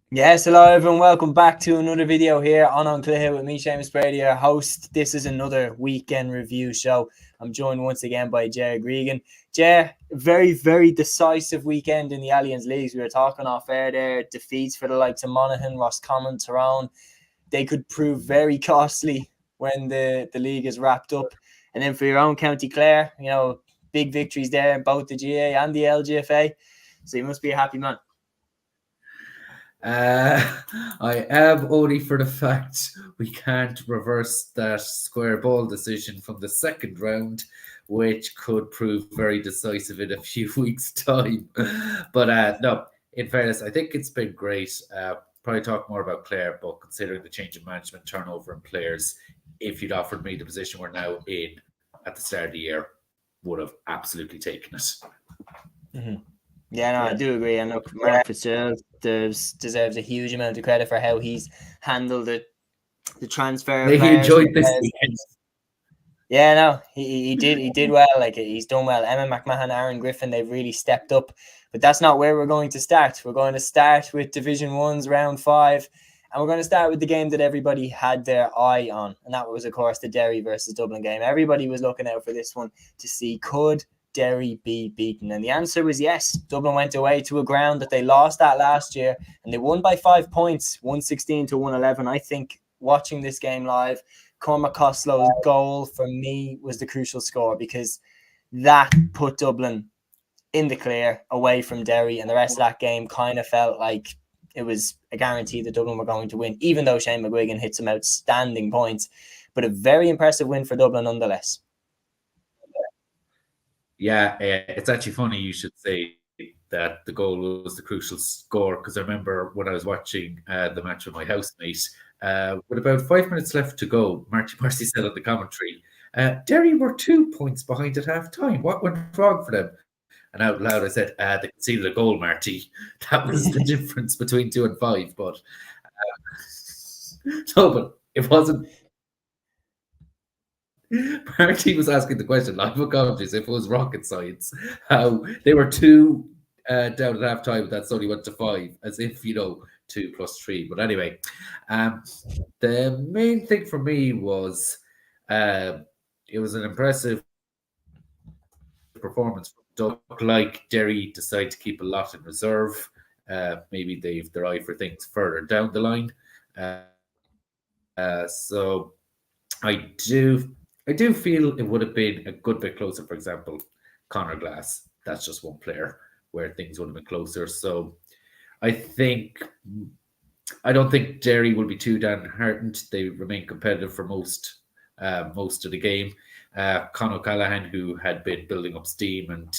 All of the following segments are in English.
Yes, hello everyone. Welcome back to another video here on Cluiche with me, Seamus, Brady, our host. This is another weekend review show. I'm joined once again by Ger Gregan. Ger, very decisive weekend in the Allianz Leagues. We were talking off air there. Defeats for the likes of Monaghan, Roscommon, Tyrone. They could prove very costly when the league is wrapped up. And then for your own County Clare, big victories there, both the GA and the LGFA. So you must be a happy man. I am, only for the fact we can't reverse that square ball decision from the second round, which could prove very decisive in a few weeks' time. But no, in fairness, I think it's been great. Probably talk more about Clare, but considering the change of management, turnover, and players, if you'd offered me the position we're now in at the start of the year, would have absolutely taken it. Mm-hmm. Yeah, I do agree. And look, Mark Fitzgerald deserves a huge amount of credit for how he's handled the transfer. He enjoyed this weekend. Yeah, no, he did well. Like, he's done well. Emma McMahon, Aaron Griffin, they've really stepped up. But that's not where we're going to start. We're going to start with Division 1's round 5. And we're going to start with the game that everybody had their eye on. And that was, of course, the Derry versus Dublin game. Everybody was looking out for this one to see, could Derry be beaten? And the answer was yes. Dublin went away to a ground that they lost at last year, and they won by 5 points, 116 to 111. I think watching this game live, Cormac Costello's goal for me was the crucial score, because that put Dublin in the clear away from Derry, and the rest of that game kind of felt like it was a guarantee that Dublin were going to win, even though Shane McGuigan hit some outstanding points. But a very impressive win for Dublin nonetheless. Yeah, it's actually funny you should say that the goal was the crucial score, because I remember when I was watching the match with my housemate, with about 5 minutes left to go, Marcy said on the commentary, Derry were 2 points behind at half time. What went wrong for them? And out loud I said, they conceded a goal, Marty. That was the difference between 2 and 5. But but it wasn't. Marty was asking the question, live apologies, if it was rocket science, how they were 2 down at half time, that's only went to 5, as if, 2 plus 3. But anyway, the main thing for me was it was an impressive performance from Dublin. Like Derry decided to keep a lot in reserve. Maybe they've their eye for things further down the line. So I do feel it would have been a good bit closer. For example, Conor Glass, that's just one player where things would have been closer. So I don't think Derry will be too downhearted. They remain competitive for most of the game. Con O'Callaghan, who had been building up steam and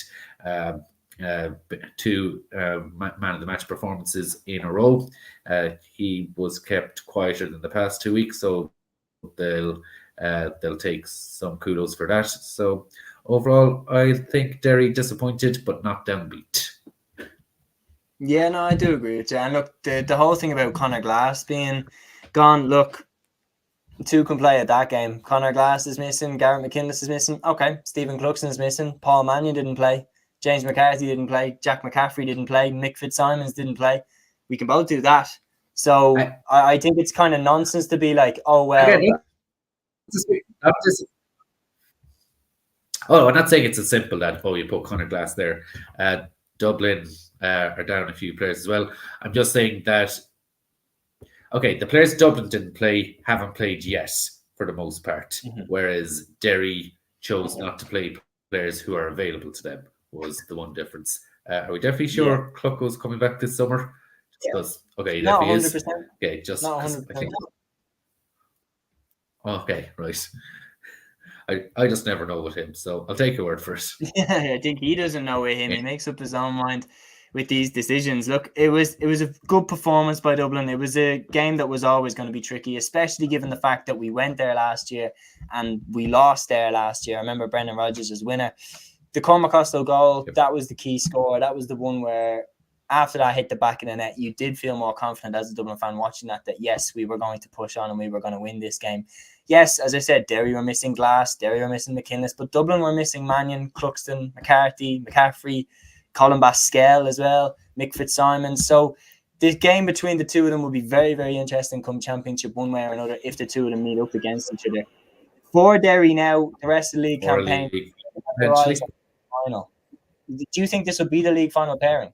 2 man of the match performances in a row, he was kept quieter than the past 2 weeks, so they'll take some kudos for that. So overall, I think Derry disappointed but not downbeat. Yeah, no, I do agree with you. And look, the whole thing about Conor Glass being gone, look, 2 can play at that game. Conor Glass is missing, Garrett McKinless is missing. Okay, Stephen Cluxton is missing, Paul Mannion didn't play, James McCarthy didn't play, Jack McCaffrey didn't play, Mick Fitzsimons didn't play. We can both do that. So I think it's kind of nonsense to be like, oh, well. I'm not saying it's as simple that, you put Conor Glass there. Dublin are down a few players as well. I'm just saying that, okay, the players Dublin didn't play haven't played yet for the most part, whereas Derry chose not to play players who are available to them, was the one difference. Are we definitely sure Clucko's coming back this summer? Because, okay, not definitely 100%. is. Okay, just not 100%. I think. Okay, right. I just never know with him, so I'll take your word for it. Yeah, I think he doesn't know with him. He makes up his own mind with these decisions. Look, it was a good performance by Dublin. It was a game that was always going to be tricky, especially given the fact that we went there last year and we lost there last year. I remember Brendan Rodgers as winner. The Cormac Costello goal, that was the key score. That was the one where after that hit the back of the net, you did feel more confident as a Dublin fan watching that yes, we were going to push on and we were going to win this game. Yes, as I said, Derry were missing Glass, Derry were missing McKinless, but Dublin were missing Mannion, Cluxton, McCarthy, McCaffrey, Colin Baskell as well, Mick Fitzsimons. So this game between the two of them will be very, very interesting come championship one way or another if the two of them meet up against each other. For Derry now, the rest of the league or a campaign, league their eyes eventually. on the final. Do you think this will be the league final pairing?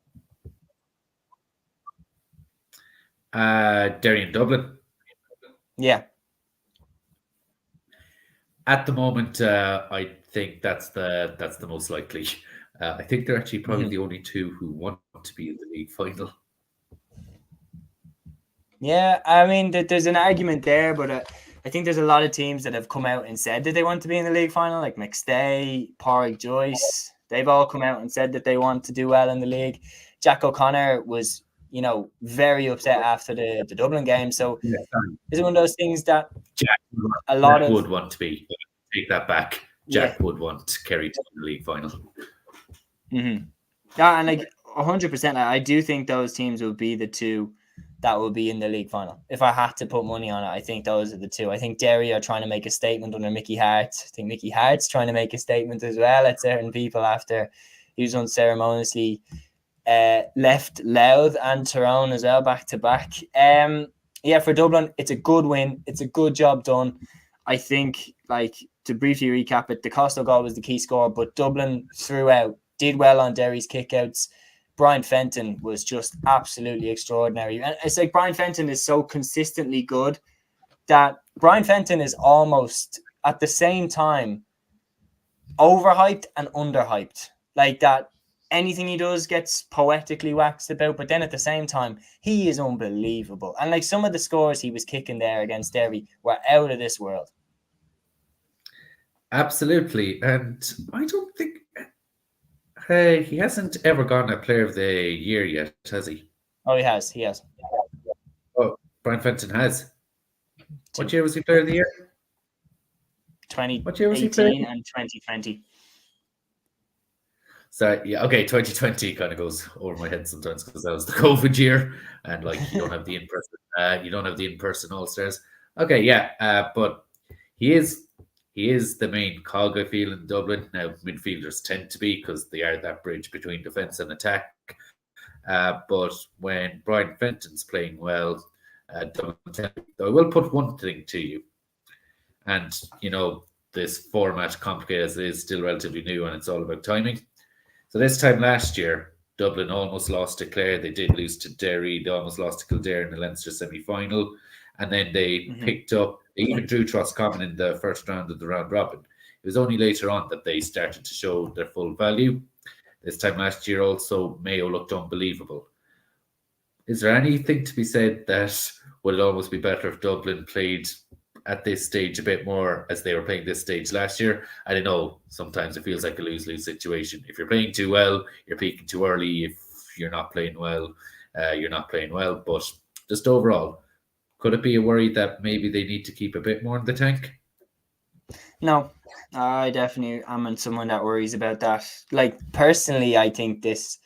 Derry and Dublin. Yeah. At the moment, I think that's the most likely. I think they're actually probably the only two who want to be in the league final. Yeah, I mean, there's an argument there, but I think there's a lot of teams that have come out and said that they want to be in the league final, like McStay, Pádraig Joyce. They've all come out and said that they want to do well in the league. Jack O'Connor was, very upset after the Dublin game. So Yeah, is it one of those things that Jack would want to be? Take that back. Jack would want Kerry to win the league final. Mm-hmm. Yeah, and like 100%, I do think those teams will be the two that will be in the league final. If I had to put money on it, I think those are the two. I think Derry are trying to make a statement under Mickey Hart. I think Mickey Hart's trying to make a statement as well at certain people after he was unceremoniously left Louth and Tyrone as well back to back. For Dublin, it's a good win. It's a good job done. I think, to briefly recap it, the Costello goal was the key score, but Dublin throughout did well on Derry's kickouts. Brian Fenton was just absolutely extraordinary. And it's like Brian Fenton is so consistently good that Brian Fenton is almost at the same time overhyped and underhyped. Like that anything he does gets poetically waxed about, but then at the same time, he is unbelievable. And like some of the scores he was kicking there against Derry were out of this world. Absolutely. And I don't think he hasn't ever gotten a player of the year yet, has he? Oh, he has. Oh, Brian Fenton has. What year was he player of the year? 2018 and 2020. So, yeah, okay, 2020 kind of goes over my head sometimes because that was the COVID year and you don't have the in-person All-Stars. Okay, yeah, but he is the main cog, I feel, in Dublin. Now, midfielders tend to be because they are that bridge between defence and attack. But when Brian Fenton's playing well, I will put one thing to you. And, this format, complicated as it is, still relatively new and it's all about timing. So this time last year, Dublin almost lost to Clare. They did lose to Derry. They almost lost to Kildare in the Leinster semi-final. And then they picked up, they even drew Roscommon in the first round of the round robin. It was only later on that they started to show their full value. This time last year also, Mayo looked unbelievable. Is there anything to be said that would it almost be better if Dublin played at this stage a bit more as they were playing this stage last year? I don't know, sometimes it feels like a lose-lose situation. If you're playing too well, you're peaking too early. If you're not playing well, you're not playing well. But just overall, could it be a worry that maybe they need to keep a bit more in the tank? No, I definitely am someone that worries about that. Like, personally, I think it's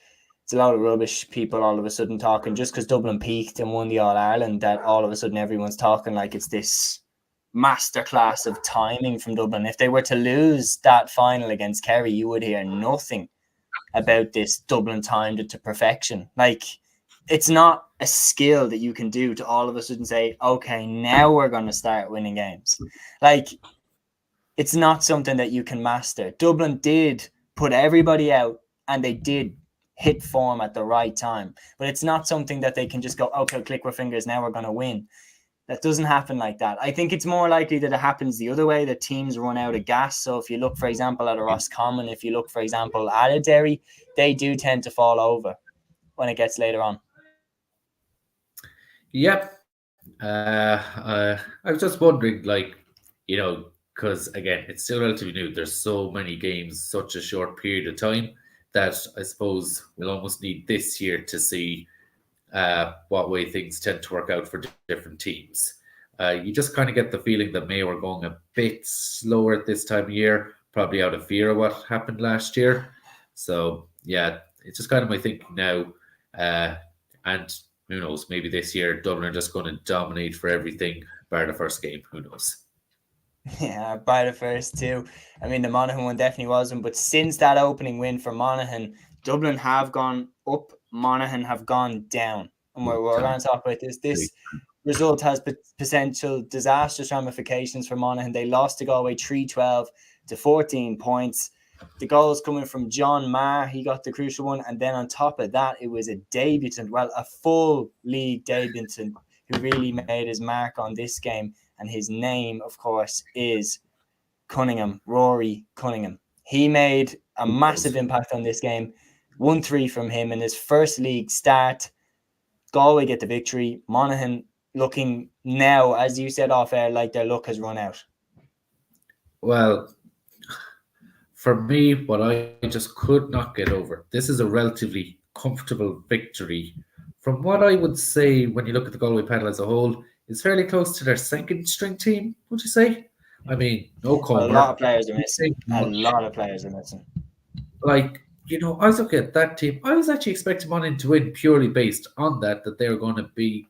a lot of rubbish people all of a sudden talking just because Dublin peaked and won the All-Ireland, that all of a sudden everyone's talking like it's this masterclass of timing from Dublin. If they were to lose that final against Kerry, you would hear nothing about this Dublin timed it to perfection. Like, it's not a skill that you can do to all of a sudden say, okay, now we're going to start winning games. Like, it's not something that you can master. Dublin did put everybody out and they did hit form at the right time, but it's not something that they can just go, okay, click our fingers, now we're going to win. That doesn't happen like that. I think it's more likely that it happens the other way, that teams run out of gas. So if you look, for example, at a Roscommon, if you look, for example, at a Derry, they do tend to fall over when it gets later on. Yep. I was just wondering, because again, it's still relatively new. There's so many games, such a short period of time that I suppose we'll almost need this year to see what way things tend to work out for different teams. You just kind of get the feeling that Mayo are going a bit slower at this time of year, probably out of fear of what happened last year. So, yeah, it's just kind of my thinking now. And who knows, maybe this year Dublin are just going to dominate for everything bar the first game. Who knows? Yeah, by the first two. I mean, the Monaghan one definitely wasn't. But since that opening win for Monaghan, Dublin have gone up, Monaghan have gone down. and we're going to talk about this. This result has potential disastrous ramifications for Monaghan. They lost to Galway 3-12 to 14 points. The goals coming from John Marr, he got the crucial one. And then on top of that, it was a debutant, a full league debutant who really made his mark on this game. And his name, of course, is Cunningham, Rory Cunningham. He made a massive impact on this game. 1-3 from him in his first league start. Galway get the victory. Monaghan looking now, as you said off air, like their luck has run out. Well, for me, what I just could not get over, this is a relatively comfortable victory. From what I would say, when you look at the Galway panel as a whole, it's fairly close to their second string team, would you say? I mean, no Comer. A lot of players are missing. A lot of players are missing. Like, I was looking at that team. I was actually expecting Monaghan to win purely based on that they were going to be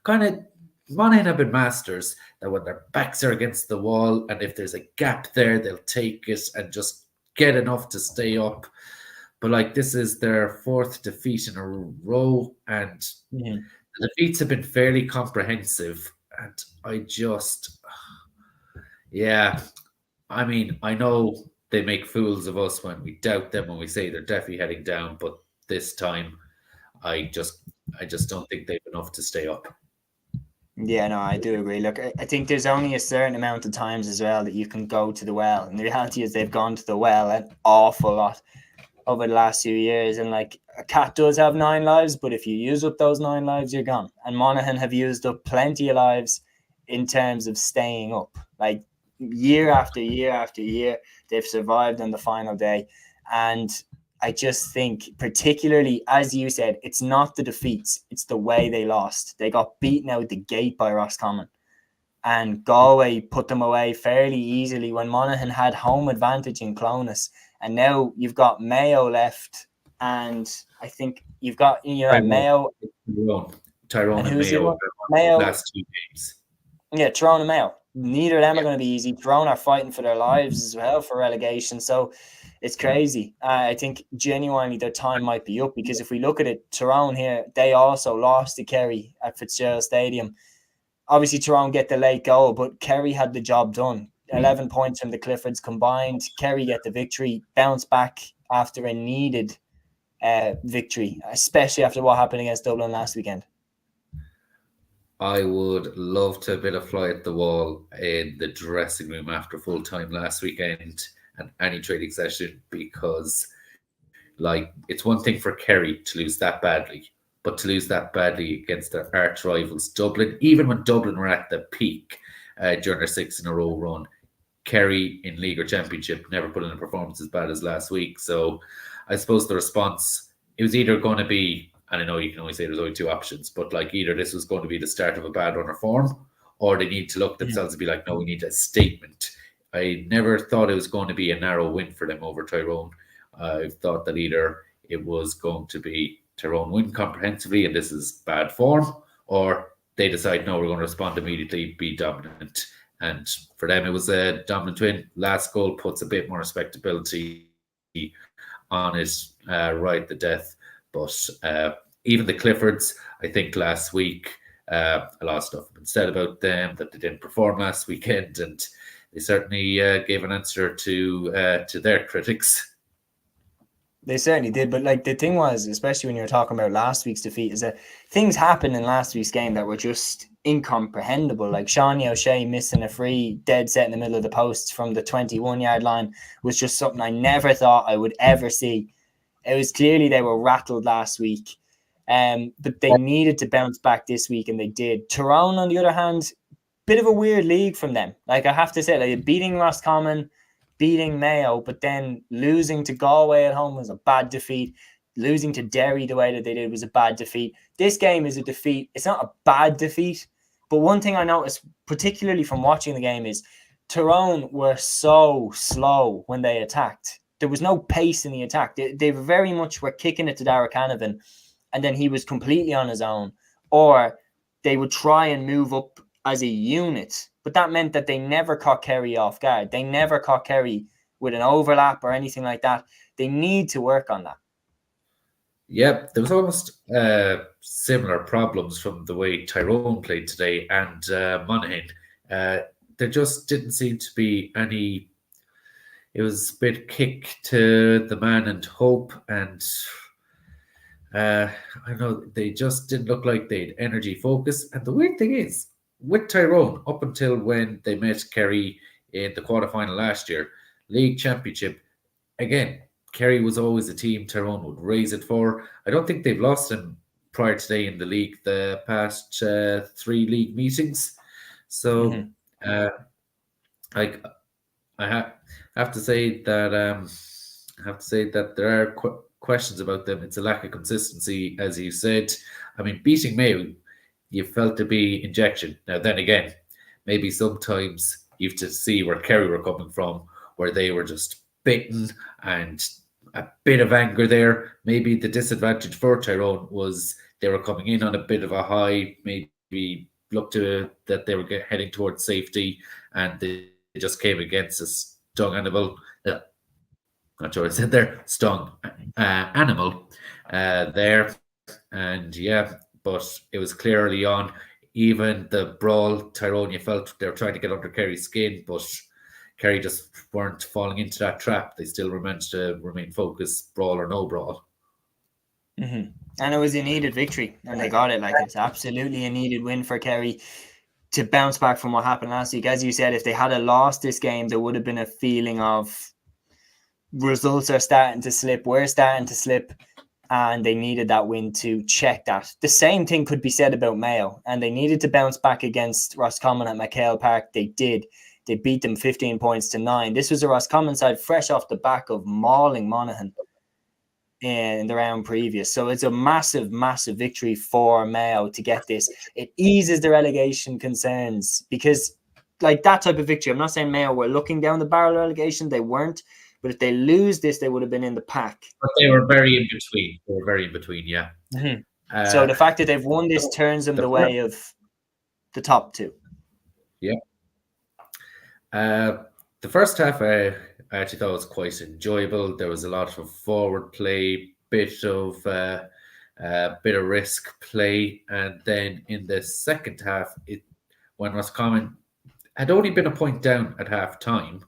Monaghan have been masters that when their backs are against the wall and if there's a gap there, they'll take it and just get enough to stay up. But this is their fourth defeat in a row, and the defeats have been fairly comprehensive. And I mean, I know they make fools of us when we doubt them, when we say they're definitely heading down. But this time, I just don't think they've enough to stay up. Yeah, no, I do agree. Look, I think there's only a certain amount of times as well that you can go to the well. And the reality is they've gone to the well an awful lot over the last few years. And a cat does have 9 lives, but if you use up those 9 lives, you're gone. And Monaghan have used up plenty of lives in terms of staying up. Year after year after year, they've survived on the final day. And I just think, particularly, as you said, it's not the defeats, it's the way they lost. They got beaten out the gate by Roscommon. And Galway put them away fairly easily when Monaghan had home advantage in Clonus. And now you've got Mayo left. And I think you've got Mayo. Tyrone and Mayo last 2 games. Yeah, Tyrone and Mayo. Neither of them are going to be easy. Tyrone are fighting for their lives as well for relegation. So it's crazy. I think genuinely their time might be up, because if we look at it, Tyrone here, they also lost to Kerry at Fitzgerald Stadium. Obviously, Tyrone get the late goal, but Kerry had the job done. 11 points from the Cliffords combined. Kerry get the victory, bounce back after a needed victory, especially after what happened against Dublin last weekend. I would love to have been a fly at the wall in the dressing room after full time last weekend and any training session, because it's one thing for Kerry to lose that badly, but to lose that badly against their arch rivals Dublin, even when Dublin were at the peak during their 6 in a row run, Kerry in league or championship never put in a performance as bad as last week. So I suppose the response, it was either going to be, and I know you can only say there's only 2 options, but either this was going to be the start of a bad run of form, or they need to look themselves and be like, no, we need a statement. I never thought it was going to be a narrow win for them over Tyrone. I thought that either it was going to be Tyrone win comprehensively and this is bad form, or they decide, no, we're going to respond immediately, be dominant. And for them, it was a dominant win. Last goal puts a bit more respectability on it right at the death. But even the Cliffords, I think last week, a lot of stuff had been said about them, that they didn't perform last weekend, and they certainly gave an answer to their critics. They certainly did, but the thing was, especially when you were talking about last week's defeat, is that things happened in last week's game that were just incomprehensible. Like Shawnee O'Shea missing a free dead set in the middle of the posts from the 21-yard line was just something I never thought I would ever see. It was clearly they were rattled last week, but they needed to bounce back this week, and they did. Tyrone, on the other hand, bit of a weird league from them. I have to say, beating Roscommon, beating Mayo, but then losing to Galway at home was a bad defeat. Losing to Derry the way that they did was a bad defeat. This game is a defeat. It's not a bad defeat, but one thing I noticed, particularly from watching the game, is Tyrone were so slow when they attacked. There was no pace in the attack. They very much were kicking it to Darragh Canavan, and then he was completely on his own. Or they would try and move up as a unit, but that meant that they never caught Kerry off guard. They never caught Kerry with an overlap or anything like that. They need to work on that. Yeah, there was almost similar problems from the way Tyrone played today and Monaghan. Uh, there just didn't seem to be any. It was a bit kick to the man and hope, and I don't know, they just didn't look like they had energy, focus. And the weird thing is, with Tyrone, up until when they met Kerry in the quarterfinal last year, league championship, again, Kerry was always a team Tyrone would raise it for. I don't think they've lost him prior today in the league the past three league meetings. So, uh, like I have to say that there are questions about them. It's a lack of consistency, as you said. I mean, beating Mayo, you felt to be injection. Now, then again, maybe sometimes you have to see where Kerry were coming from, where they were just bitten and a bit of anger there. Maybe the disadvantage for Tyrone was they were coming in on a bit of a high, maybe looked to that they were heading towards safety, and they just came against a stung animal. Not sure what I said there. Stung animal there, and yeah, but it was clear early on. Even the brawl, Tyrone, you felt they were trying to get under Kerry's skin, but Kerry just weren't falling into that trap. They still managed to remain focused, brawl or no brawl. And it was a needed victory, and they got it. Like, it's absolutely a needed win for Kerry to bounce back from what happened last week. As you said, if they had lost this game, there would have been a feeling of results are starting to slip. We're starting to slip. And they needed that win to check that. The same thing could be said about Mayo, and they needed to bounce back against Roscommon at McHale Park. They did. They beat them 15 points to 9. This was a Roscommon side fresh off the back of mauling Monaghan in the round previous. So it's a massive, massive victory for Mayo to get this. It eases the relegation concerns because, like, that type of victory, I'm not saying Mayo were looking down the barrel of relegation. They weren't. But if they lose this, they would have been in the pack. But they were very in between. They were very in between, yeah. So the fact that they've won this turns them the way of the top two. Yeah. The first half, I actually thought was quite enjoyable. There was a lot of forward play, bit of risk play, and then in the second half, when Roscommon had only been a point down at half time.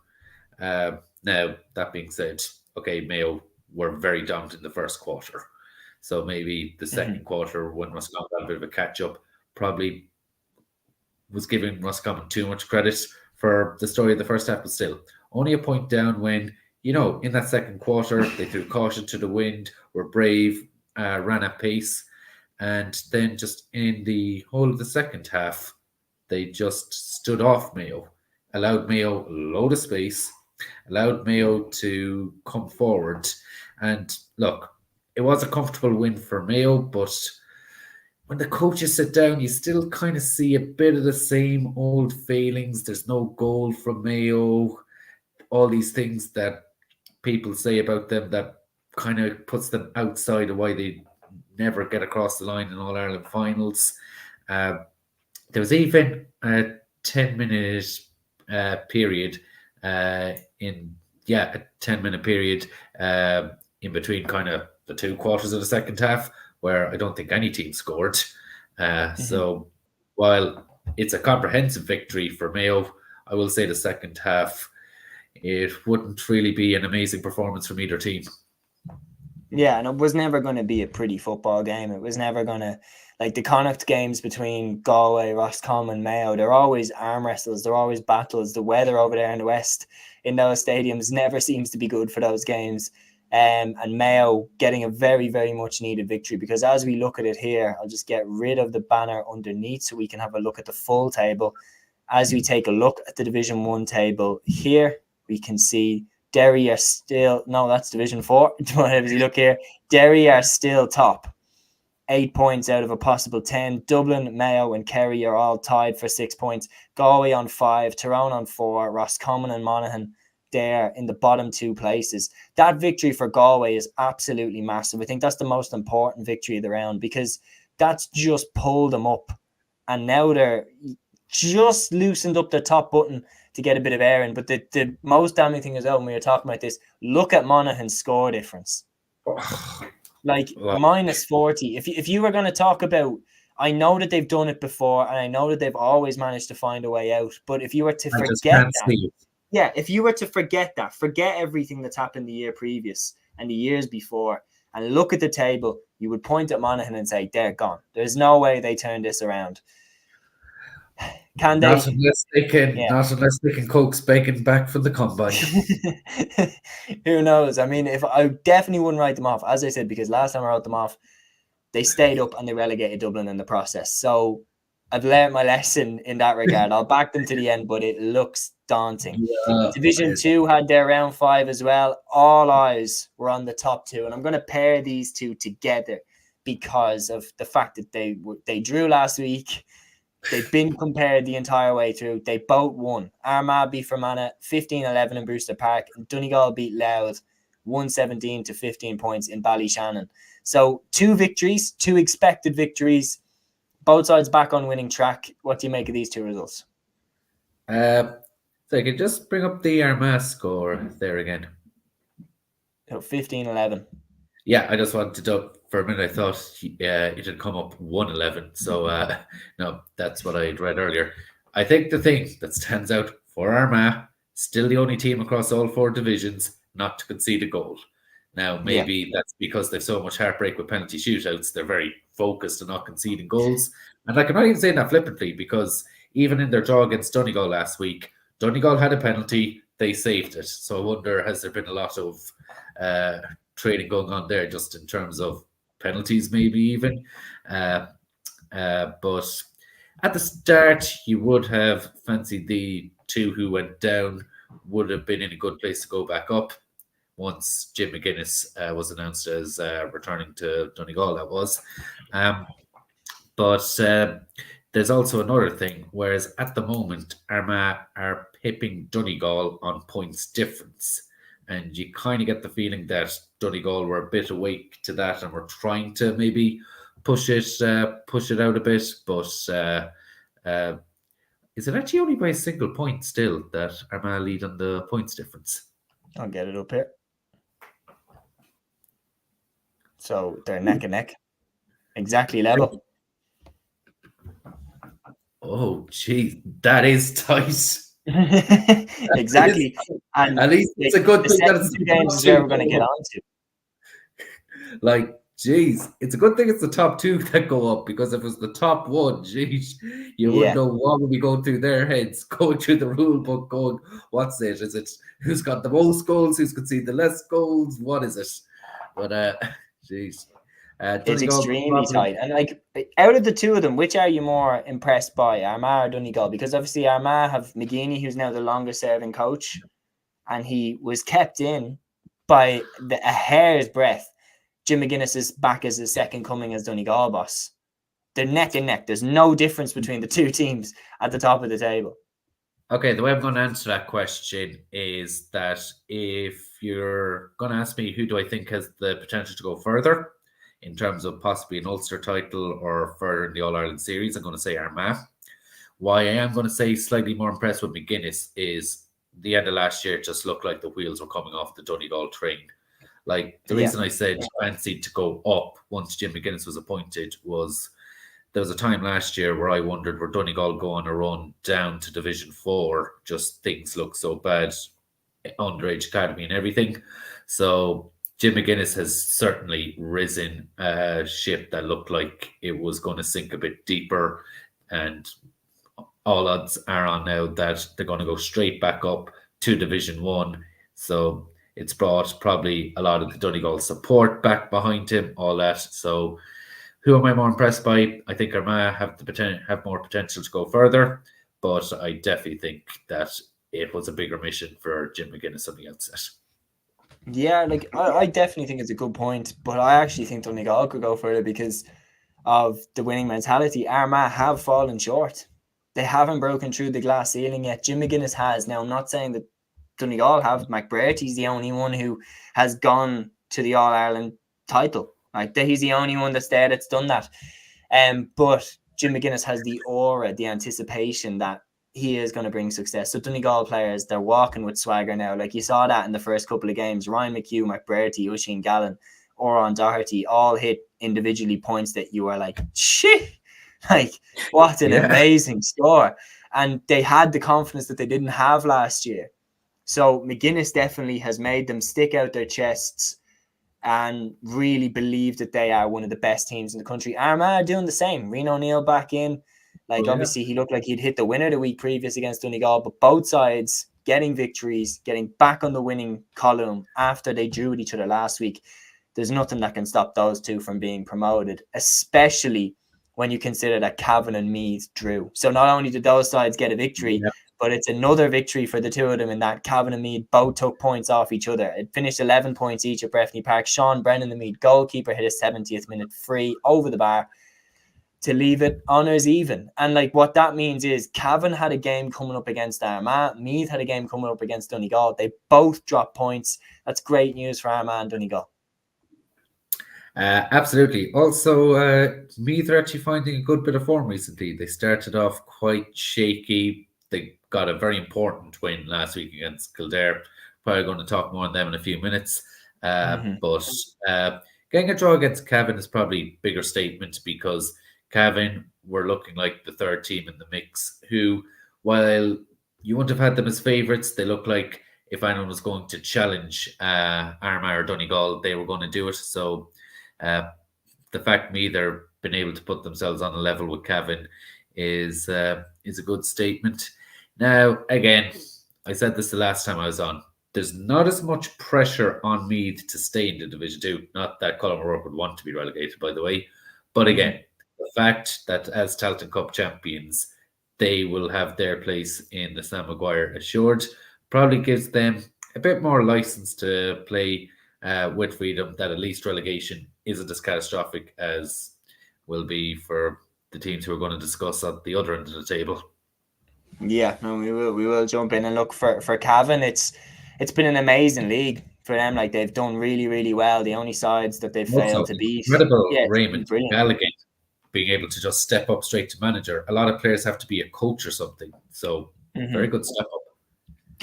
Now, that being said, okay, Mayo were very dominant in the first quarter. So maybe the second quarter, when Roscommon got a bit of a catch-up, probably was giving Roscommon too much credit for the story of the first half, but still, only a point down when, in that second quarter, they threw caution to the wind, were brave, ran at pace, and then just in the whole of the second half, they just stood off Mayo, allowed Mayo a load of space, allowed Mayo to come forward. And look, it was a comfortable win for Mayo, but when the coaches sit down, you still kind of see a bit of the same old failings. There's no goal from Mayo. All these things that people say about them that kind of puts them outside of why they never get across the line in All-Ireland finals. There was even a 10-minute period a 10-minute period in between kind of the two quarters of the second half where I don't think any team scored. So while it's a comprehensive victory for Mayo, I will say the second half, it wouldn't really be an amazing performance from either team. Yeah, and it was never going to be a pretty football game. It was never going to, like the Connacht games between Galway, Roscommon, Mayo, they're always arm wrestles, they're always battles. The weather over there in the west in those stadiums never seems to be good for those games. And Mayo getting a very, very much needed victory, because as we look at it here, I'll just get rid of the banner underneath so we can have a look at the full table. As we take a look at the Division 1 table here, we can see Derry are still, no, that's Division 4. As you look here, Derry are still top. 8 points out of a possible 10. Dublin, Mayo and Kerry are all tied for 6 points. Galway on 5, Tyrone on 4, Roscommon and Monaghan there in the bottom 2 places. That victory for Galway is absolutely massive. I think that's the most important victory of the round, because that's just pulled them up. And now they're just loosened up the top button to get a bit of air in. But the most damning thing is, when we were talking about this, look at Monaghan's score difference. Like Well, minus 40. If you were going to talk about, I know that they've done it before, and I know that they've always managed to find a way out. But if you were to I just forget can't that, see it. yeah, if you were to forget that, forget everything that's happened the year previous and the years before, and look at the table, you would point at Monaghan and say, they're gone. There's no way they turn this around. Can Not they? unless they can, Yeah. not unless they can coax bacon back from the combine. Who knows? I mean, if I definitely wouldn't write them off, as I said, because last time I wrote them off, they stayed up and they relegated Dublin in the process. So I've learned my lesson in that regard. I'll back them to the end, but it looks daunting. Yeah, Division 2 had their round 5 as well. All eyes were on the top two, and I'm going to pair these two together because of the fact that they drew last week. They've been compared the entire way through. They both won. Armagh beat Fermanagh 15-11 in Brewster Park, and Donegal beat Louth 117 to 15 points in Ballyshannon. So 2 victories, 2 expected victories, both sides back on winning track. What do you make of these 2 results? so I can just bring up the Armagh score there again. So 15-11. Yeah, I just wanted to, for a minute, I thought it had come up 111. So, no, that's what I had read earlier. I think the thing that stands out for Armagh, still the only team across all 4 divisions not to concede a goal. Now, maybe that's because they've so much heartbreak with penalty shootouts. They're very focused on not conceding goals. And I'm not even saying that flippantly, because even in their draw against Donegal last week, Donegal had a penalty, they saved it. So I wonder, has there been a lot of trading going on there, just in terms of penalties, maybe even. But at the start, you would have fancied the 2 who went down would have been in a good place to go back up once Jim McGuinness was announced as returning to Donegal. That was. But there's also another thing, whereas at the moment, Armagh are pipping Donegal on points difference. And you kind of get the feeling that Donegal were a bit awake to that and were trying to maybe push it out a bit. But is it actually only by a single point still that Armagh lead on the points difference? I'll get it up here. So they're neck and neck. Exactly level. Oh, gee, that is tight. Exactly. And at least it's a good thing that it's 2 games is where we're going to get on to. Like, geez, it's a good thing it's the top 2 that go up, because if it was the top 1, geez, you wouldn't know what would be going through their heads, going through the rule book, going, what's it? Is it who's got the most goals, who's conceded the less goals? What is it? But, geez. It's extremely tight. And like, out of the 2 of them, which are you more impressed by, Armagh or Donegal? Because obviously Armagh have McGeaney, who's now the longest serving coach, and he was kept in by a hair's breadth. Jim McGuinness is back as the second coming as Donegal boss. They're neck and neck. There's no difference between the 2 teams at the top of the table. Okay, the way I'm going to answer that question is that if you're going to ask me who do I think has the potential to go further in terms of possibly an Ulster title or further in the All-Ireland series, I'm going to say Armagh. Why I am going to say slightly more impressed with McGuinness is the end of last year, it just looked like the wheels were coming off the Donegal train. Like, the reason I said fancied to go up once Jim McGuinness was appointed was there was a time last year where I wondered, were Donegal go on a run down to Division 4? Just things look so bad, underage academy and everything. So Jim McGuinness has certainly risen a ship that looked like it was going to sink a bit deeper, and all odds are on now that they're going to go straight back up to Division 1. So it's brought probably a lot of the Donegal support back behind him, all that. So who am I more impressed by? I think Armagh have more potential to go further, but I definitely think that it was a bigger mission for Jim McGuinness on the outset. Yeah, like I definitely think it's a good point, but I actually think Donegal could go further because of the winning mentality. Armagh have fallen short. They haven't broken through the glass ceiling yet. Jim McGuinness has. Now, I'm not saying that Donegal have. McBrady's the only one who has gone to the All-Ireland title. Like, he's the only one that's there that's done that. But Jim McGuinness has the aura, the anticipation that he is going to bring success. So Donegal players, they're walking with swagger now. Like, you saw that in the first couple of games. Ryan McHugh, McBrady, Oisin Gallen or on Doherty all hit individually points that you are like, shit, like what an amazing score. And they had the confidence that they didn't have last year. So McGuinness definitely has made them stick out their chests and really believe that they are one of the best teams in the country. Armagh are doing the same. Reno O'Neill back in. Obviously, he looked like he'd hit the winner the week previous against Donegal, but both sides getting victories, getting back on the winning column after they drew with each other last week. There's nothing that can stop those two from being promoted, especially when you consider that Cavan and Meath drew. So not only did those sides get a victory, but it's another victory for the two of them in that Cavan and Meath both took points off each other. It finished 11 points each at Breffni Park. Sean Brennan, the Meath goalkeeper, hit a 70th minute free over the bar to leave it honours even. And like what that means is Cavan had a game coming up against Armagh. Meath had a game coming up against Donegal. They both dropped points. That's great news for Armagh and Donegal. Absolutely. Also, Meath are actually finding a good bit of form recently. They started off quite shaky. They got a very important win last week against Kildare. Probably going to talk more on them in a few minutes. But getting a draw against Cavan is probably a bigger statement because Cavan were looking like the third team in the mix who, while you wouldn't have had them as favourites, they look like if anyone was going to challenge Armagh or Donegal, they were going to do it. So the fact Meath are been able to put themselves on a level with Cavan is a good statement. Now, again, I said this the last time I was on. There's not as much pressure on Meath to stay in the Division 2. Not that Colin O'Rourke would want to be relegated, by the way. But again, the fact that as Tailteann Cup champions, they will have their place in the Sam Maguire assured probably gives them a bit more license to play with freedom, that at least relegation isn't as catastrophic as will be for the teams who are going to discuss at the other end of the table. Yeah, no, we will jump in and look for Cavan. It's been an amazing league for them. Like they've done really, really well. The only sides that they've failed to beat. Incredible, Raymond Galligan being able to just step up straight to manager. A lot of players have to be a coach or something. So very good step up.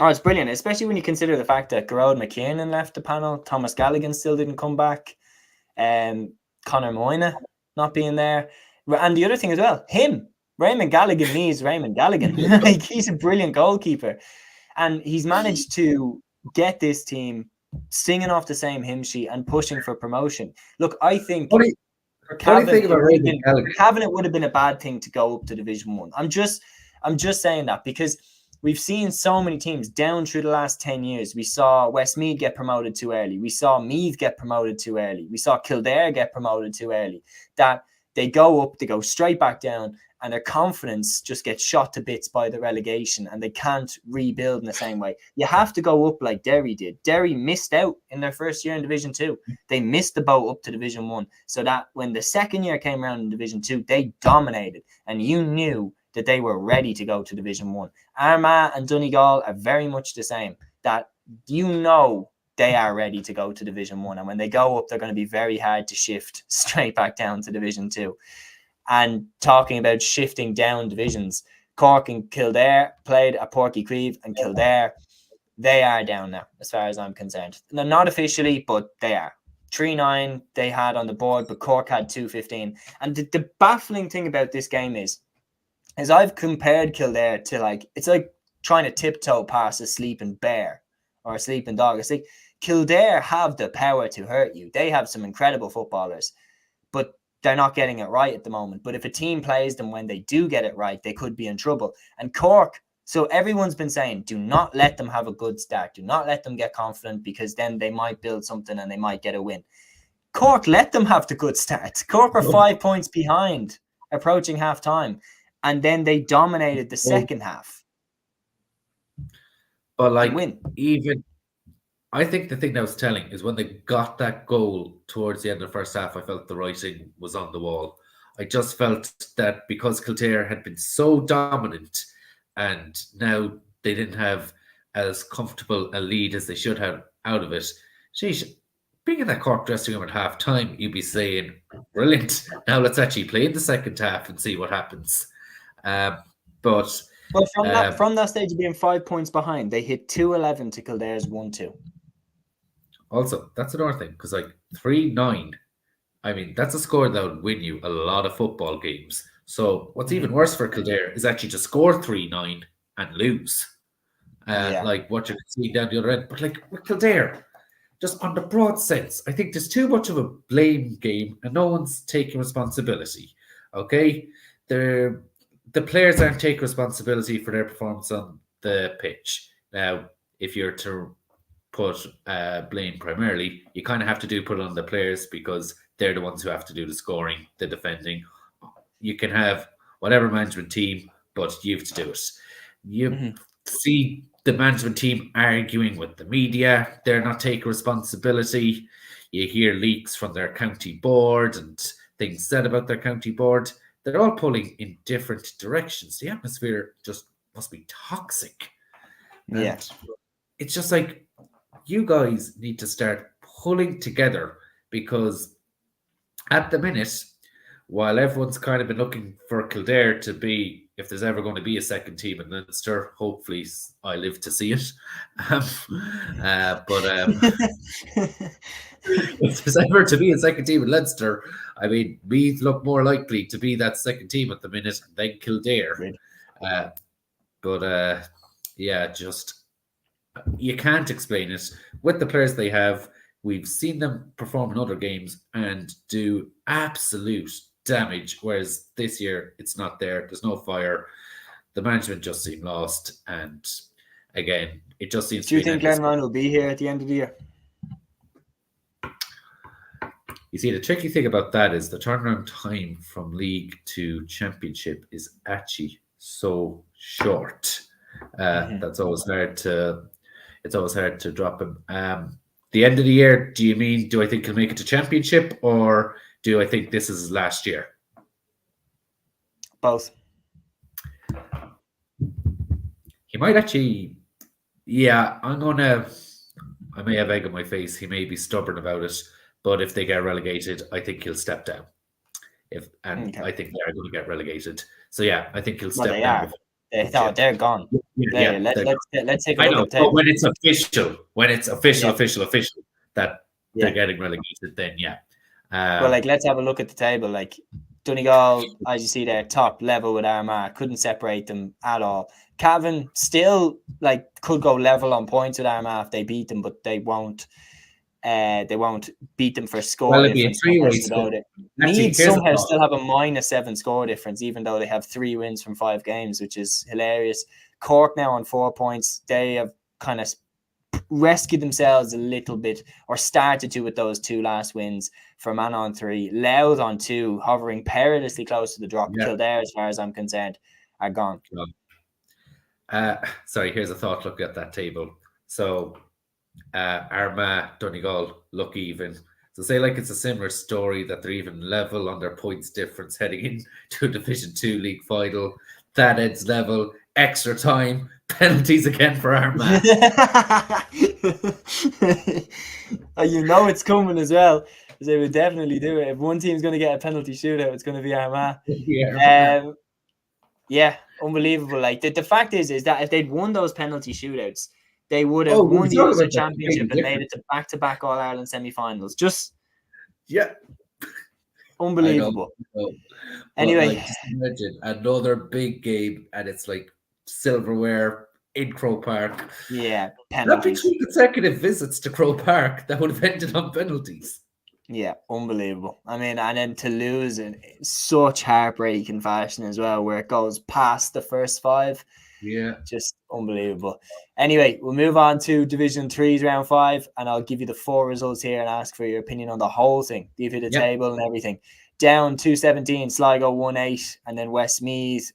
Oh, it's brilliant, especially when you consider the fact that Gerard McKinnon left the panel. Thomas Galligan still didn't come back. Conor Moyna not being there. And the other thing as well, Raymond Galligan needs Raymond Galligan. Like he's a brilliant goalkeeper. And he's managed to get this team singing off the same hymn sheet and pushing for promotion. Look, I think for Cavan, it would have been a bad thing to go up to Division 1. I'm just saying that because we've seen so many teams down through the last 10 years. We saw Westmeath get promoted too early. We saw Meath get promoted too early. We saw Kildare get promoted too early. That they go up, they go straight back down, and their confidence just gets shot to bits by the relegation, and they can't rebuild in the same way. You have to go up like Derry did. Derry missed out in their first year in Division 2. They missed the boat up to Division 1, so that when the second year came around in Division 2, they dominated, and you knew that they were ready to go to Division 1. Armagh and Donegal are very much the same, that you know they are ready to go to Division 1, and when they go up, they're going to be very hard to shift straight back down to Division 2. And talking about shifting down divisions, Cork and Kildare played at Porky Creeve, and Kildare, they are down now, as far as I'm concerned. No, not officially, but they are. 3-9 they had on the board, but Cork had 2-15. And the baffling thing about this game is I've compared Kildare to it's like trying to tiptoe past a sleeping bear or a sleeping dog. It's like Kildare have the power to hurt you. They have some incredible footballers, but they're not getting it right at the moment. But if a team plays them when they do get it right, they could be in trouble. And Cork, so everyone's been saying, do not let them have a good start. Do not let them get confident, because then they might build something and they might get a win. Cork let them have the good start. Cork were 5 points behind, approaching half time. And then they dominated the second half. But I think the thing that was telling is when they got that goal towards the end of the first half, I felt the writing was on the wall. I just felt that because Kildare had been so dominant and now they didn't have as comfortable a lead as they should have out of it. Sheesh, being in that Cork dressing room at half time, you'd be saying, brilliant, now let's actually play in the second half and see what happens. But from that stage of being 5 points behind, they hit 2-11 to Kildare's 1-2. Also, that's another thing, because like 3-9, I mean, that's a score that would win you a lot of football games. So what's even worse for Kildare is actually to score 3-9 and lose. Like what you're seeing down the other end. But like with Kildare, just on the broad sense, I think there's too much of a blame game and no one's taking responsibility. Okay? The players aren't taking responsibility for their performance on the pitch. Now, if you're to put blame primarily, you kind of have to put it on the players because they're the ones who have to do the scoring, the defending. You can have whatever management team, but you have to do it. You see the management team arguing with the media. They're not taking responsibility. You hear leaks from their county board and things said about their county board. They're all pulling in different directions. The atmosphere just must be toxic. Yeah. It's just like, you guys need to start pulling together, because at the minute, while everyone's kind of been looking for Kildare to be, if there's ever going to be a second team in Leinster, hopefully I live to see it. If there's ever to be a second team in Leinster, I mean, we look more likely to be that second team at the minute than Kildare. Just you can't explain it. With the players they have, we've seen them perform in other games and do absolute damage, whereas this year it's not there. There's no fire. The management just seem lost, and again, it just seems. Do you think Glenmon will be here at the end of the year? You see, the tricky thing about that is the turnaround time from league to championship is actually so short. That's always hard to. It's always hard to drop him. The end of the year, do I think he'll make it to championship, or do I think this is his last year? Both. He might actually, I may have egg on my face. He may be stubborn about it, but if they get relegated, I think he'll step down. I think they're going to get relegated. So I think he'll step down. They're gone. Let's take a look at the table. But when it's official, that they're getting relegated, then let's have a look at the table. Like Donegal, as you see there, top level with Armagh, couldn't separate them at all. Cavan still could go level on points with Armagh if they beat them, but they won't. They won't beat them for score. Well, it'd be a three-way score. Leeds somehow still have a -7 score difference, even though they have 3 wins from 5 games, which is hilarious. Cork now on 4 points. They have kind of rescued themselves a little bit, or started to, with those 2 last wins. Fermanagh on 3, Louth on 2, hovering perilously close to the drop. Kildare, as far as I'm concerned, are gone. Sorry, here's a thought look at that table. So Armagh, Donegal look even. So say it's a similar story, that they're even level on their points difference heading into a Division 2 league final. That ends level, extra time, penalties again for Armagh. It's coming as well. They would definitely do it. If one team's going to get a penalty shootout, it's going to be Armagh. Unbelievable. The fact is that if they'd won those penalty shootouts, they would have won the Ulster Championship and made it to back-to-back All-Ireland semi-finals. Unbelievable. Anyway. Just imagine another big game, and it's silverware in Croke Park. Yeah, penalties. That'd be 2 consecutive visits to Croke Park that would have ended on penalties. Yeah, unbelievable. I mean, and then to lose in such heartbreaking fashion as well, where it goes past the first 5. Yeah. Just unbelievable. Anyway, we'll move on to Division 3's round 5, and I'll give you the 4 results here and ask for your opinion on the whole thing. Give you the table and everything. Down 2-17, Sligo 1-8, and then Westmeath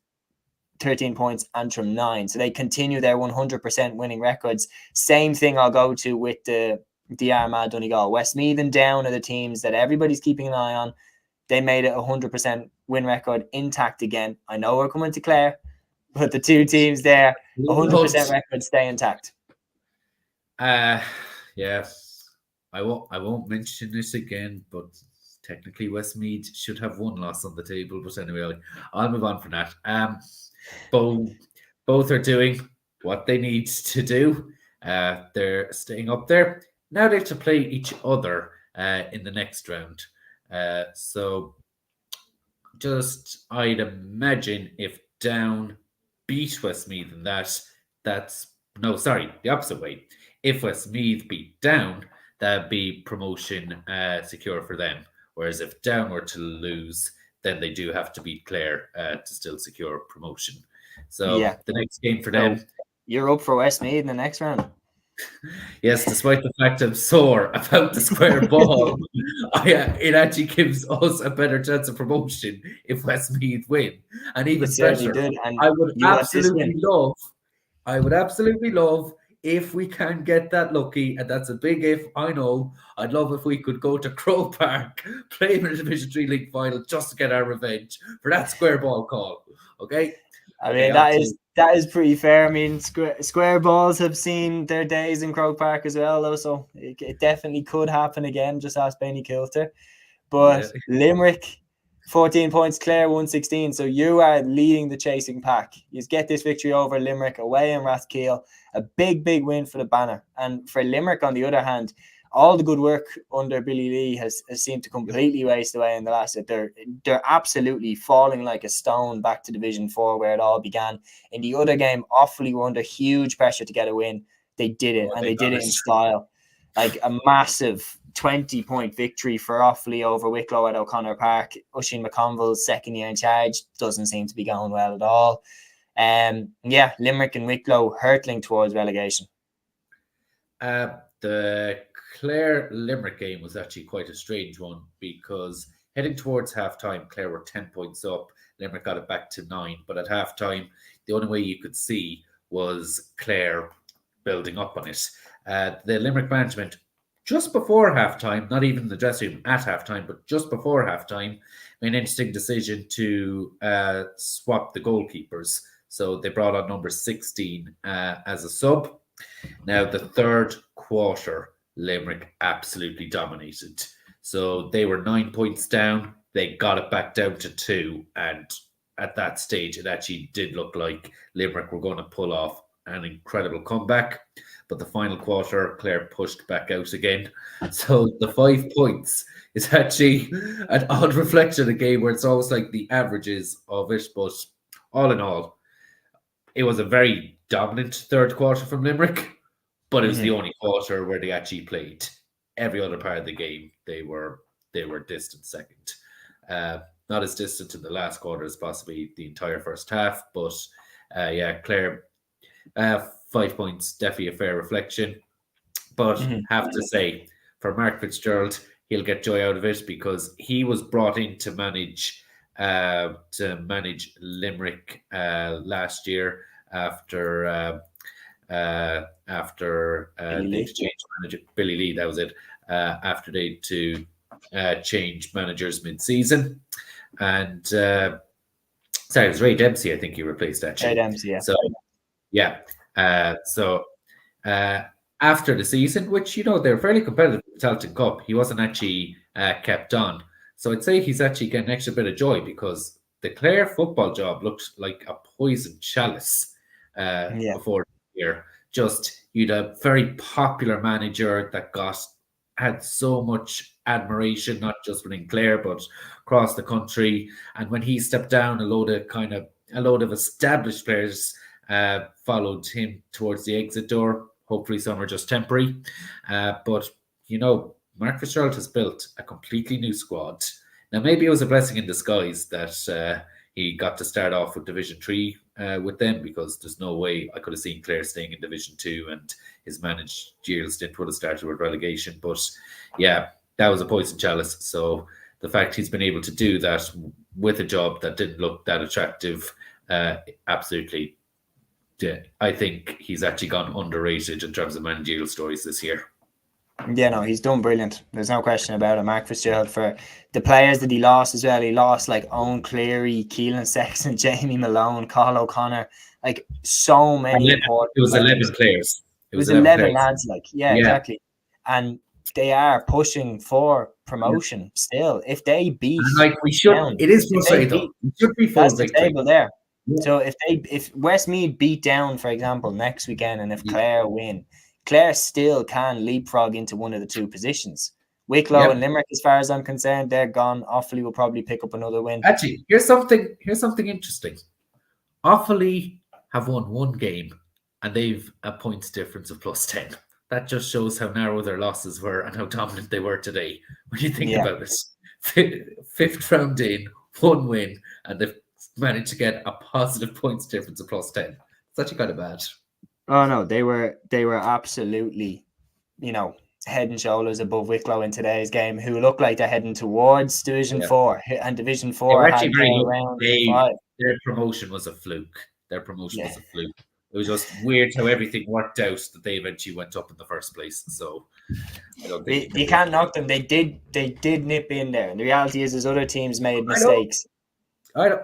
13 points, Antrim 9. So they continue their 100% winning records. Same thing I'll go to with the Armagh Donegal. Westmeath and Down are the teams that everybody's keeping an eye on. They made it 100% win record intact again. I know we're coming to Clare, but the 2 teams there, 100% records stay intact. I won't mention this again, but technically Westmeath should have 1 loss on the table. But anyway, I'll move on from that. Both are doing what they need to do. They're staying up there. Now they have to play each other in the next round. So just I'd imagine if Down beat Westmeath in that's no, sorry, the opposite way. If Westmeath beat Down, that'd be promotion secure for them. Whereas if Down were to lose, then they do have to beat Clare to still secure promotion. So the next game for them. You're up for Westmeath in the next round. Yes, despite the fact I'm sore about the square ball, it actually gives us a better chance of promotion if Westmeath win. And even better, I would absolutely love if we can get that lucky, and that's a big if, I know. I'd love if we could go to Croke Park, play in a Division 3 League final just to get our revenge for that square ball call. Okay? I mean, that is pretty fair. I mean, square balls have seen their days in Croke Park as well, though, so it definitely could happen again. Just ask Benny Kilter. But Limerick, 14 points, Clare 116. So you are leading the chasing pack. You get this victory over Limerick away in Rathkeale. A big win for the banner. And for Limerick, on the other hand, all the good work under Billy Lee has seemed to completely waste away in the last. They're absolutely falling like a stone back to Division 4 where it all began. In the other game, Offaly were under huge pressure to get a win. They did it, and they did it in style. Like a massive 20-point victory for Offaly over Wicklow at O'Connor Park. Oisin McConville's second year in charge doesn't seem to be going well at all. Limerick and Wicklow hurtling towards relegation. The Clare-Limerick game was actually quite a strange one because heading towards half-time, Clare were 10 points up. Limerick got it back to 9. But at half-time, the only way you could see was Clare building up on it. The Limerick management, just before half-time, not even in the dressing room at half-time, but just before half-time, made an interesting decision to swap the goalkeepers. So they brought on number 16 as a sub. Now, the third quarter, Limerick absolutely dominated. So they were 9 points down. They got it back down to 2. And at that stage, it actually did look like Limerick were going to pull off an incredible comeback. But the final quarter, Clare pushed back out again. So the 5 points is actually an odd reflection of a game where it's always like the averages of it. But all in all, it was a very dominant third quarter from Limerick. But it was the only quarter where they actually played. Every other part of the game, they were distant second. Not as distant in the last quarter as possibly the entire first half. But Clare, 5 points, definitely a fair reflection. But have to say, for Mark Fitzgerald, he'll get joy out of it because he was brought in to manage Limerick last year after they changed manager. Billy Lee, that was it. After they to change managers mid-season, and sorry, it was Ray Dempsey. I think he replaced actually. Ray Dempsey, yeah. So after the season, which they're fairly competitive with Tailteann Cup, he wasn't actually kept on. So I'd say he's actually getting an extra bit of joy because the Clare football job looked like a poison chalice before the year. Just you'd a very popular manager that had so much admiration, not just within Clare but across the country. And when he stepped down, a load of established players followed him towards the exit door. Hopefully some are just temporary. But Mark Fitzgerald has built a completely new squad. Now, maybe it was a blessing in disguise that he got to start off with Division 3 with them, because there's no way I could have seen Clare staying in Division 2 and his managerial stint would have started with relegation. But yeah, that was a poison chalice. So the fact he's been able to do that with a job that didn't look that attractive, absolutely, I think he's actually gone underrated in terms of managerial stories this year. Yeah, no, he's done brilliant. There's no question about it. Mark Fitzgerald, for the players that he lost as well. He lost like Owen Cleary, Keelan Sexton, Jamie Malone, Carl O'Connor, like so many important. It was 11 players. It was 11 lads, exactly. And they are pushing for promotion still. If they beat, it is frustrating. It should be full victory. The table there. Yeah. So if Westmeath beat Down, for example, next weekend, and if Clare win, Clare still can leapfrog into one of the two positions. Wicklow and Limerick, as far as I'm concerned, they're gone. Offaly will probably pick up another win. Actually, here's something interesting. Offaly have won one game and they've a points difference of +10. That just shows how narrow their losses were and how dominant they were today. When you think about it, fifth round in, one win, and they've managed to get a positive points difference of +10. It's actually kind of bad. Oh no, they were absolutely, head and shoulders above Wicklow in today's game, who look like they're heading towards Division 4, and Division 4 actually had very good. around 5. Their promotion was a fluke. It was just weird how everything worked out that they eventually went up in the first place. So I don't think you can't knock them. They did nip in there, and the reality is other teams made mistakes. I'm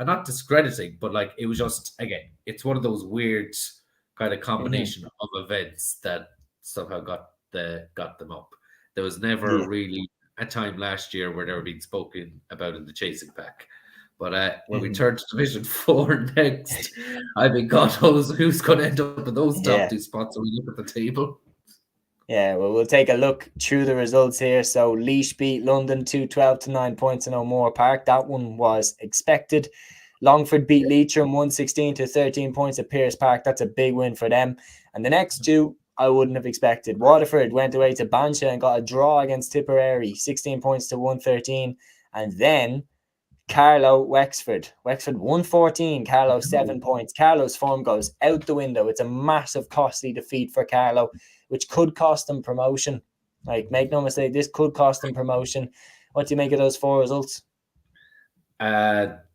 not discrediting, but like it was just, again, it's one of those weird kind of combination of events that somehow got them up. There was never really a time last year where they were being spoken about in the chasing pack. But when we turn to Division 4 next, I mean, God knows who's going to end up in those top two spots when we look at the table. Yeah, well, we'll take a look through the results here. So Laois beat London 2-12 to 9 points in O'Moore Park. That one was expected. Longford beat Leitrim 116 to 13 points at Pearse Park. That's a big win for them. And the next two, I wouldn't have expected. Waterford went away to Bancha and got a draw against Tipperary, 16 points to 113. And then Carlow, Wexford 114, Carlow 7 points. Carlow's form goes out the window. It's a massive, costly defeat for Carlow, which could cost them promotion. Like, make no mistake, this could cost them promotion. What do you make of those 4 results?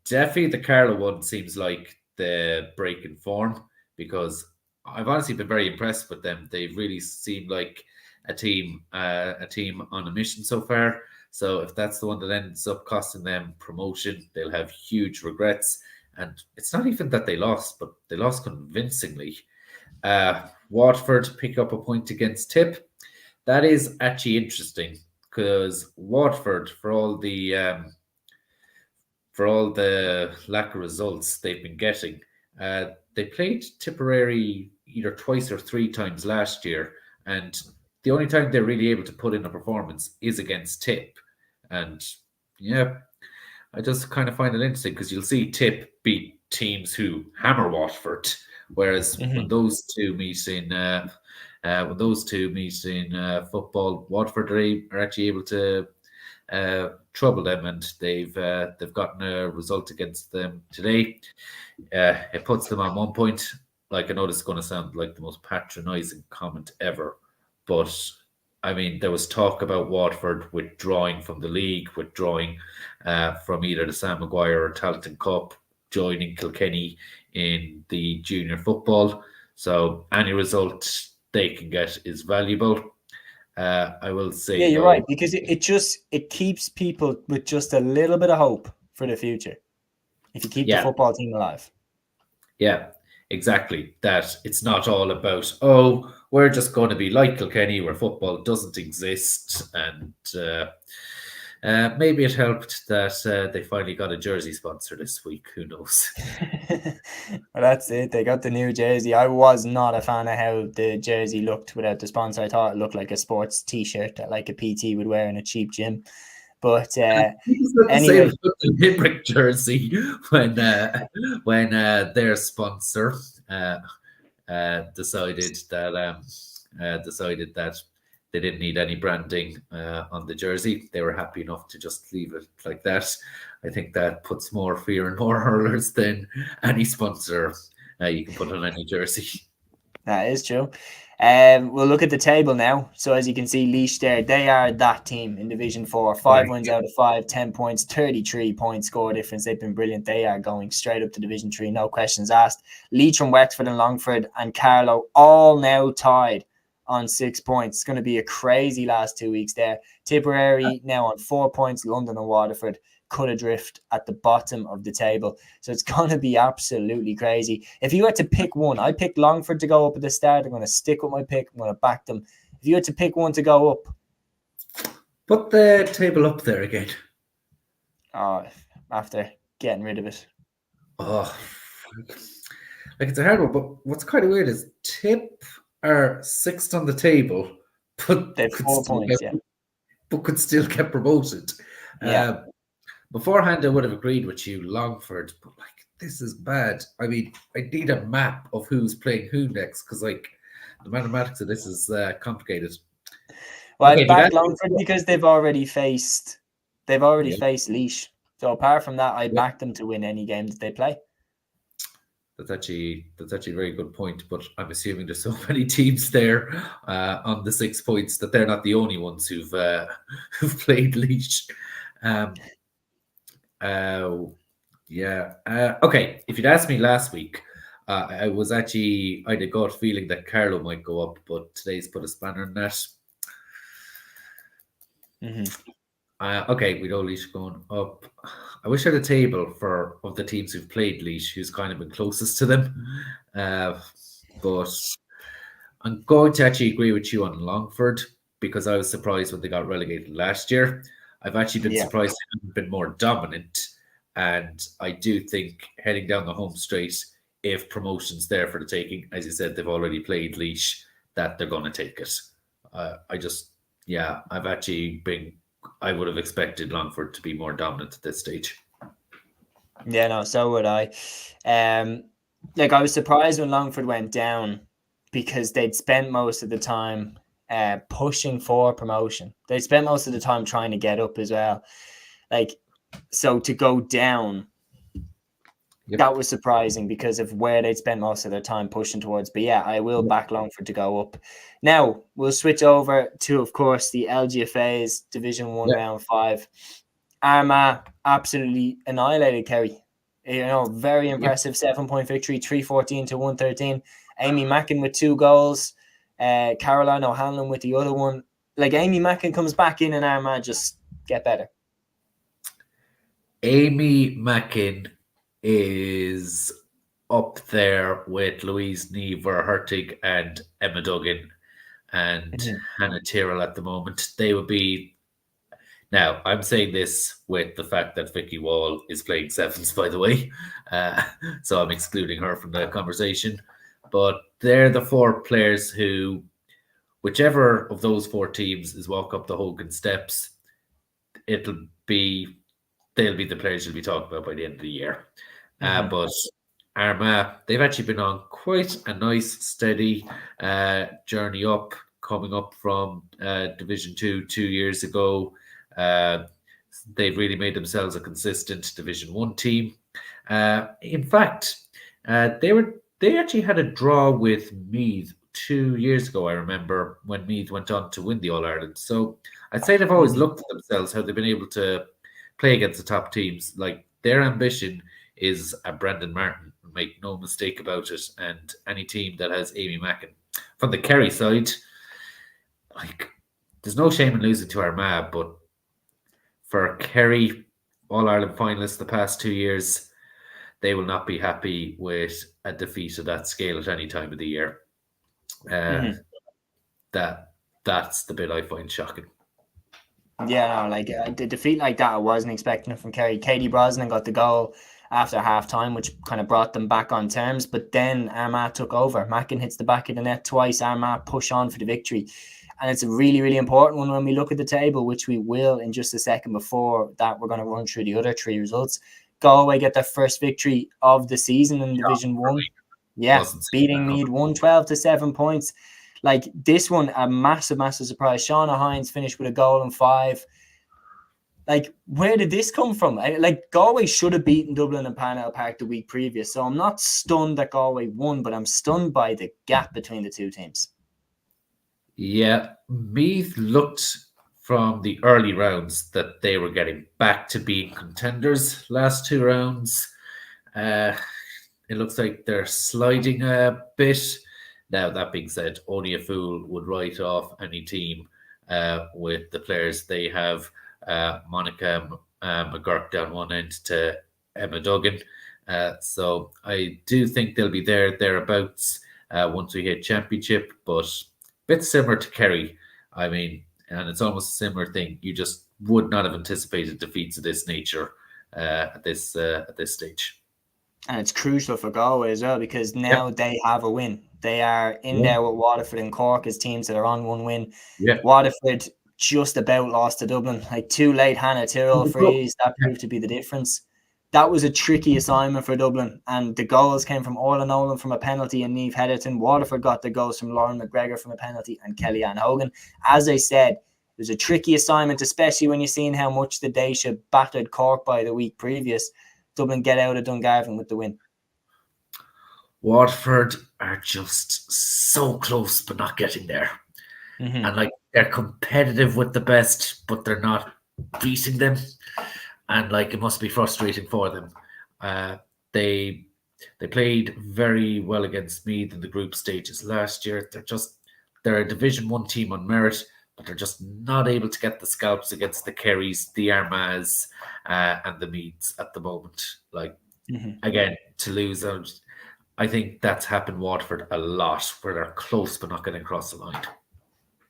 Definitely the Carlow one seems like the break in form, because I've honestly been very impressed with them. They really seem like a team on a mission so far. So if that's the one that ends up costing them promotion, they'll have huge regrets. And it's not even that they lost, but they lost convincingly. Watford pick up a point against Tip. That is actually interesting, because Watford, for all the lack of results they've been getting, they played Tipperary either twice or 3 times last year, and the only time they're really able to put in a performance is against Tip. And I just kind of find it interesting, because you'll see Tip beat teams who hammer Watford, whereas when those two meet in football, Watford are actually able to trouble them, and they've gotten a result against them today. It puts them on 1 point. Like, I know this is going to sound like the most patronizing comment ever, but I mean, there was talk about Watford withdrawing from the league, withdrawing from either the Sam Maguire or Talton Cup, joining Kilkenny in the junior football. So any result they can get is valuable. I will say, yeah, you're right, because it keeps people with just a little bit of hope for the future if you keep the football team alive. Yeah, exactly. That it's not all about, we're just going to be like Kilkenny, where football doesn't exist. And maybe it helped that they finally got a jersey sponsor this week. Who knows? Well, that's it. They got the new jersey. I was not a fan of how the jersey looked without the sponsor. I thought it looked like a sports T-shirt that like a PT would wear in a cheap gym. But anyway, the Limerick jersey when their sponsor decided that they didn't need any branding on the jersey. They were happy enough to just leave it like that. I think that puts more fear in more hurlers than any sponsor you can put on any jersey. That is true. We'll look at the table now. So as you can see, Laois there, they are that team in Division 4. 5 wins out of 5, 10 points, 33 points score difference. They've been brilliant. They are going straight up to Division 3, no questions asked. Leitrim, Wexford and Longford and Carlow all now tied on 6 points. It's going to be a crazy last 2 weeks there. Tipperary now on 4 points. London and Waterford cut adrift at the bottom of the table. So it's going to be absolutely crazy. If you had to pick one, I picked Longford to go up at the start. I'm going to stick with my pick. I'm going to back them. If you had to pick one to go up. Put the table up there again. Oh, after getting rid of it. Oh, like it's a hard one, but what's kind of weird is Tip are sixth on the table, but They've 4 points, yeah. could still get promoted. Yeah. Beforehand, I would have agreed with you, Longford, but like this is bad. I mean, I need a map of who's playing who next because like the mathematics of this is complicated. Well, I Okay, if you'd backed asked Longford because they've already faced Laois. So apart from that, I yeah, backed them to win any game that they play. that's actually a very good point. But I'm assuming there's so many teams there on the 6 points that they're not the only ones who've who've played Leash. Um, yeah. Okay. If you'd asked me last week, I had a gut feeling that Carlo might go up, but today's put a spanner in that. Okay, we know Leash going up. I wish I had a table of the teams who've played Leash, who's kind of been closest to them. But I'm going to actually agree with you on Longford because I was surprised when they got relegated last year. I've actually been surprised they haven't been more dominant. And I do think heading down the home straight, if promotion's there for the taking, as you said, they've already played Leash, that they're going to take it. I would have expected Longford to be more dominant at this stage. Yeah, no, so would I. Like I was surprised when Longford went down because they'd spent most of the time pushing for promotion. They spent most of the time trying to get up as well. Like, so to go down, that was surprising because of where they'd spent most of their time pushing towards. But yeah, I will back Longford to go up. Now we'll switch over to, of course, the LGFA's Division 1 Round 5. Armagh absolutely annihilated Kerry. You know, very impressive 7-point victory, 314 to 113. Amy Mackin with 2 goals, Caroline O'Hanlon with the other one. Like Amy Mackin comes back in and Armagh just get better. Amy Mackin is up there with Louise Never-Hurtig and Emma Duggan and Hannah Tyrrell at the moment. They would be. Now, I'm saying this with the fact that Vicky Wall is playing sevens, by the way. So I'm excluding her from the conversation. But they're the 4 players who, whichever of those 4 teams is walk up the Hogan steps, they'll be the players you'll be talking about by the end of the year. But Armagh, they've actually been on quite a nice, steady journey up, coming up from Division 2 2 years ago. They've really made themselves a consistent Division 1 team. In fact, they actually had a draw with Meath 2 years ago, I remember, when Meath went on to win the All-Ireland. So I'd say they've always looked at themselves, how they've been able to play against the top teams. Like, their ambition is a Brendan Martin, make no mistake about it, and any team that has Amy Mackin. From the Kerry side, like, there's no shame in losing to Armagh, but for Kerry, All-Ireland finalists the past 2 years, they will not be happy with a defeat of that scale at any time of the year. That's the bit I find shocking. Yeah, no, like the defeat like that, I wasn't expecting it from Kerry. Katie Brosnan got the goal after half time, which kind of brought them back on terms. But then Armagh took over. Mackin hits the back of the net twice. Armagh push on for the victory. And it's a really, really important one when we look at the table, which we will in just a second. Before that, we're going to run through the other 3 results. Galway get their first victory of the season in Division 1. Yeah, beating Meath 112 to 7 points. Like this one, a massive, massive surprise. Shauna Hines finished with a goal and 5. Like, where did this come from? Like, Galway should have beaten Dublin and Parnell Park the week previous. So I'm not stunned that Galway won, but I'm stunned by the gap between the 2 teams. Yeah, Meath looked from the early rounds that they were getting back to being contenders last 2 rounds. It looks like they're sliding a bit. Now, that being said, only a fool would write off any team with the players they have. Monica McGurk down one end to Emma Duggan. So I do think they'll be thereabouts once we hit championship, but a bit similar to Kerry. I mean, and it's almost a similar thing. You just would not have anticipated defeats of this nature at this stage. And it's crucial for Galway as well because now they have a win. They are in there with Waterford and Cork as teams that are on 1 win. Yeah. Waterford just about lost to Dublin. Like 2 late Hannah Tyrrell frees, that proved to be the difference. That was a tricky assignment for Dublin, and the goals came from Orla Nolan from a penalty and Niamh Heatherton. Waterford got the goals from Lauren McGregor from a penalty and Kellyanne Hogan. As I said, it was a tricky assignment, especially when you're seeing how much the Daisha battered Cork by the week previous. Dublin get out of Dungarvan with the win. Waterford are just so close, but not getting there. Mm-hmm. And like they're competitive with the best, but they're not beating them. And like it must be frustrating for them. They played very well against Meath in the group stages last year. They're a Division 1 team on merit, but they're just not able to get the scalps against the Kerrys, the Armaghs, and the Meaths at the moment. Like again, to lose out. I think that's happened Waterford a lot, where they're close but not getting across the line.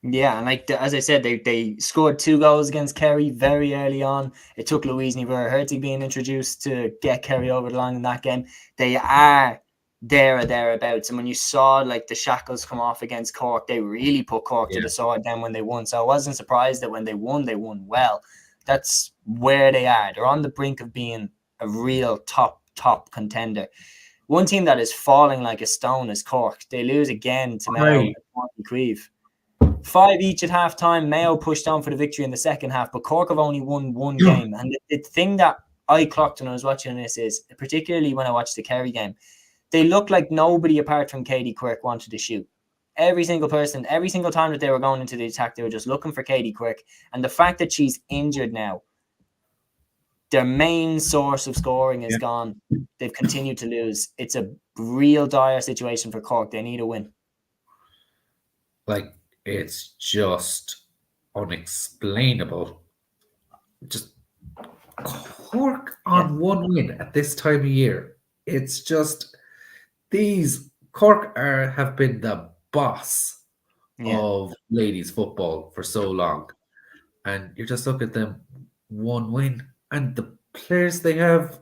Yeah, and like as I said, they scored 2 goals against Kerry very early on. It took Louise Niver-Hertig being introduced to get Kerry over the line in that game. They are there or thereabouts. And when you saw like the shackles come off against Cork, they really put Cork to the sword then when they won. So I wasn't surprised that when they won well. That's where they are. They're on the brink of being a real top contender. One team that is falling like a stone is Cork. They lose again to Mayo and Queeve. 5 each at half-time. Mayo pushed on for the victory in the second half, but Cork have only won 1 game. And the thing that I clocked when I was watching this is, particularly when I watched the Kerry game, they looked like nobody apart from Katie Quirk wanted to shoot. Every single person, every single time that they were going into the attack, they were just looking for Katie Quirk. And the fact that she's injured now, their main source of scoring is gone. They've continued to lose. It's a real dire situation for Cork. They need a win. Like, it's just unexplainable. Just Cork on 1 win at this time of year. It's just these Cork have been the boss of ladies football for so long, and you just look at them 1 win and the players they have,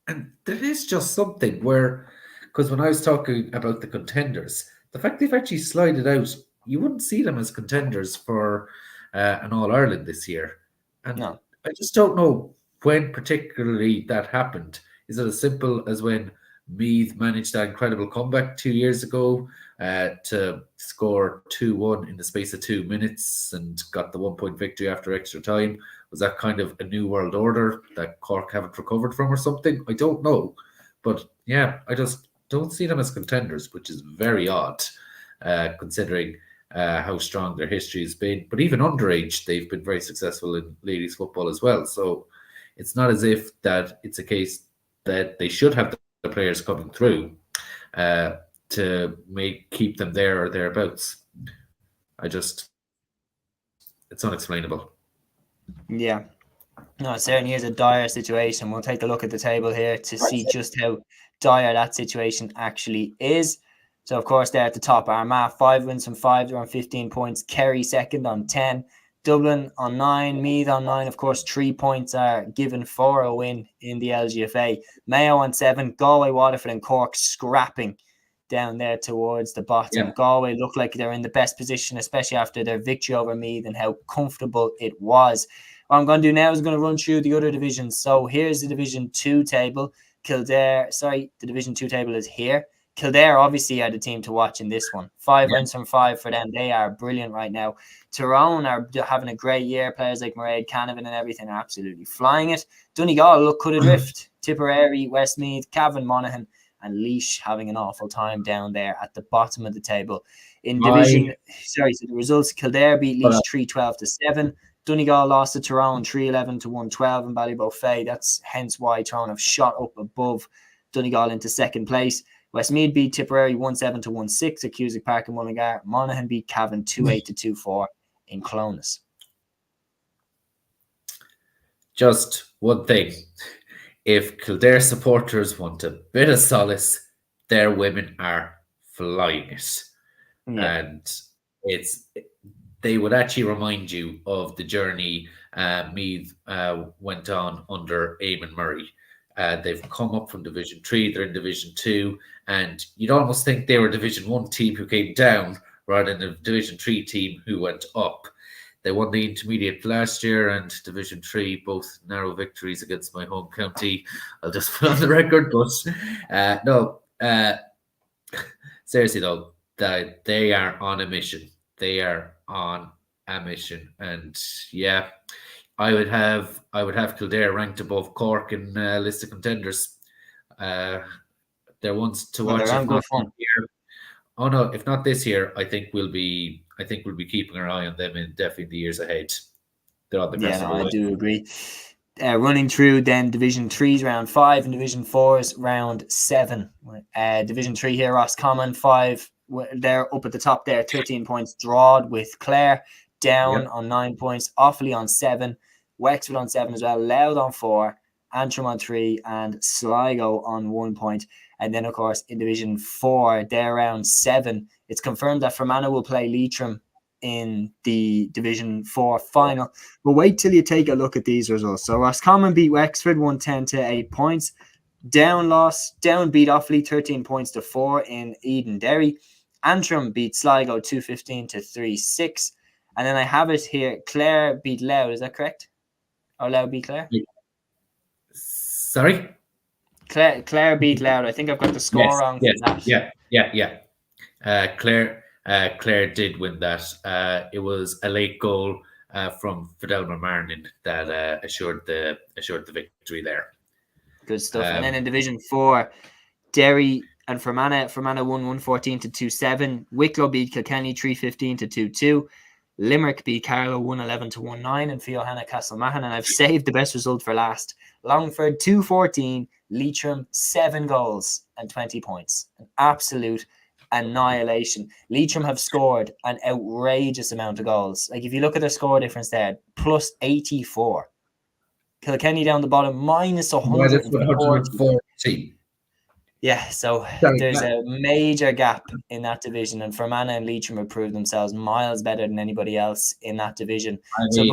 and there is just something where, because when I was talking about the contenders, the fact they've actually slided out, you wouldn't see them as contenders for an All-Ireland this year. And I just don't know when particularly that happened. Is it as simple as when Meath managed that incredible comeback 2 years ago to score 2-1 in the space of 2 minutes and got the 1-point victory after extra time? Was that kind of a new world order that Cork haven't recovered from or something? I don't know. But yeah, I just don't see them as contenders, which is very odd considering how strong their history has been. But even underage, they've been very successful in ladies football as well. So it's not as if that it's a case that they should have the players coming through to keep them there or thereabouts. It's unexplainable. Yeah. No, it certainly is a dire situation. We'll take a look at the table here to see just how dire that situation actually is. So, of course, they're at the top. Armagh, 5 wins from 5. They're on 15 points. Kerry second on 10. Dublin on 9. Meath on 9. Of course, 3 points are given for a win in the LGFA. Mayo on 7. Galway, Waterford and Cork scrapping down there towards the bottom. Yeah. Galway look like they're in the best position, especially after their victory over Meath and how comfortable it was. What I'm going to do now is going to run through the other divisions. So here's the Division 2 table. The Division 2 table is here. Kildare obviously are the team to watch in this one. 5 wins from 5 for them. They are brilliant right now. Tyrone are having a great year. Players like Mairead Canavan and everything are absolutely flying it. Donegal look could adrift. Tipperary, Westmeath, Cavan Monaghan and Laois having an awful time down there at the bottom of the table. So the results, Kildare beat Laois 3-12-7. Donegal lost to Tyrone 3-11-112 in Ballybofey. That's hence why Tyrone have shot up above Donegal into second place. Westmeath beat Tipperary 1-7-1-6 at Cusack Park in Mullingar. Monaghan beat Cavan 2-8-2-4 in Clones. Just one thing. If Kildare supporters want a bit of solace, their women are flying it. Yeah. And they would actually remind you of the journey Meath went on under Eamon Murray. They've come up from Division 3. They're in Division 2. And you'd almost think they were a Division 1 team who came down rather than a Division 3 team who went up. They won the intermediate last year and Division 3, both narrow victories against my home county. I'll just put on the record. But seriously though, they are on a mission. They are on a mission. And yeah, I would have Kildare ranked above Cork in list of contenders. They're ones to watch. They're on good fun. Oh no! If not this year, I think we'll be keeping our eye on them in definitely the years ahead. They're on the best. I do agree. Running through then Division 3's round 5 and Division 4's round 7. Division 3 here, Roscommon 5. They're up at the top there, 13 points, drawed with Clare, down on 9 points, Offaly on 7, Wexford on 7 as well, Louth on 4, Antrim on 3, and Sligo on 1 point. And then, of course, in Division 4, they're round 7. It's confirmed that Fermanagh will play Leitrim in the Division 4 final. But wait till you take a look at these results. So Roscommon beat Wexford 110 to 8 points. Down beat Offaly 13 points to 4 in Eden Derry. Antrim beat Sligo 215 to 3-6. And then I have it here. Clare beat Louth. Is that correct? Or Louth beat Clare? Sorry? Clare beat Louth. I think I've got the score wrong. Yeah. Clare did win that. It was a late goal from Fidelma Marnin that assured the victory there. Good stuff. And then in Division 4, Derry and Fermanagh won 114 to 2-7. Wicklow beat Kilkenny 315 to 2-2. Limerick beat Carlow 111 to 1-9, and Fiohanna Castlemahan. And I've saved the best result for last. Longford 214, Leitrim 7 goals and 20 points. An absolute annihilation. Leitrim have scored an outrageous amount of goals. Like if you look at their score difference there, plus 84. Kilkenny down the bottom, minus 140. Yeah, so there's a major gap in that division, and Fermanagh and Leitrim have proved themselves miles better than anybody else in that division. So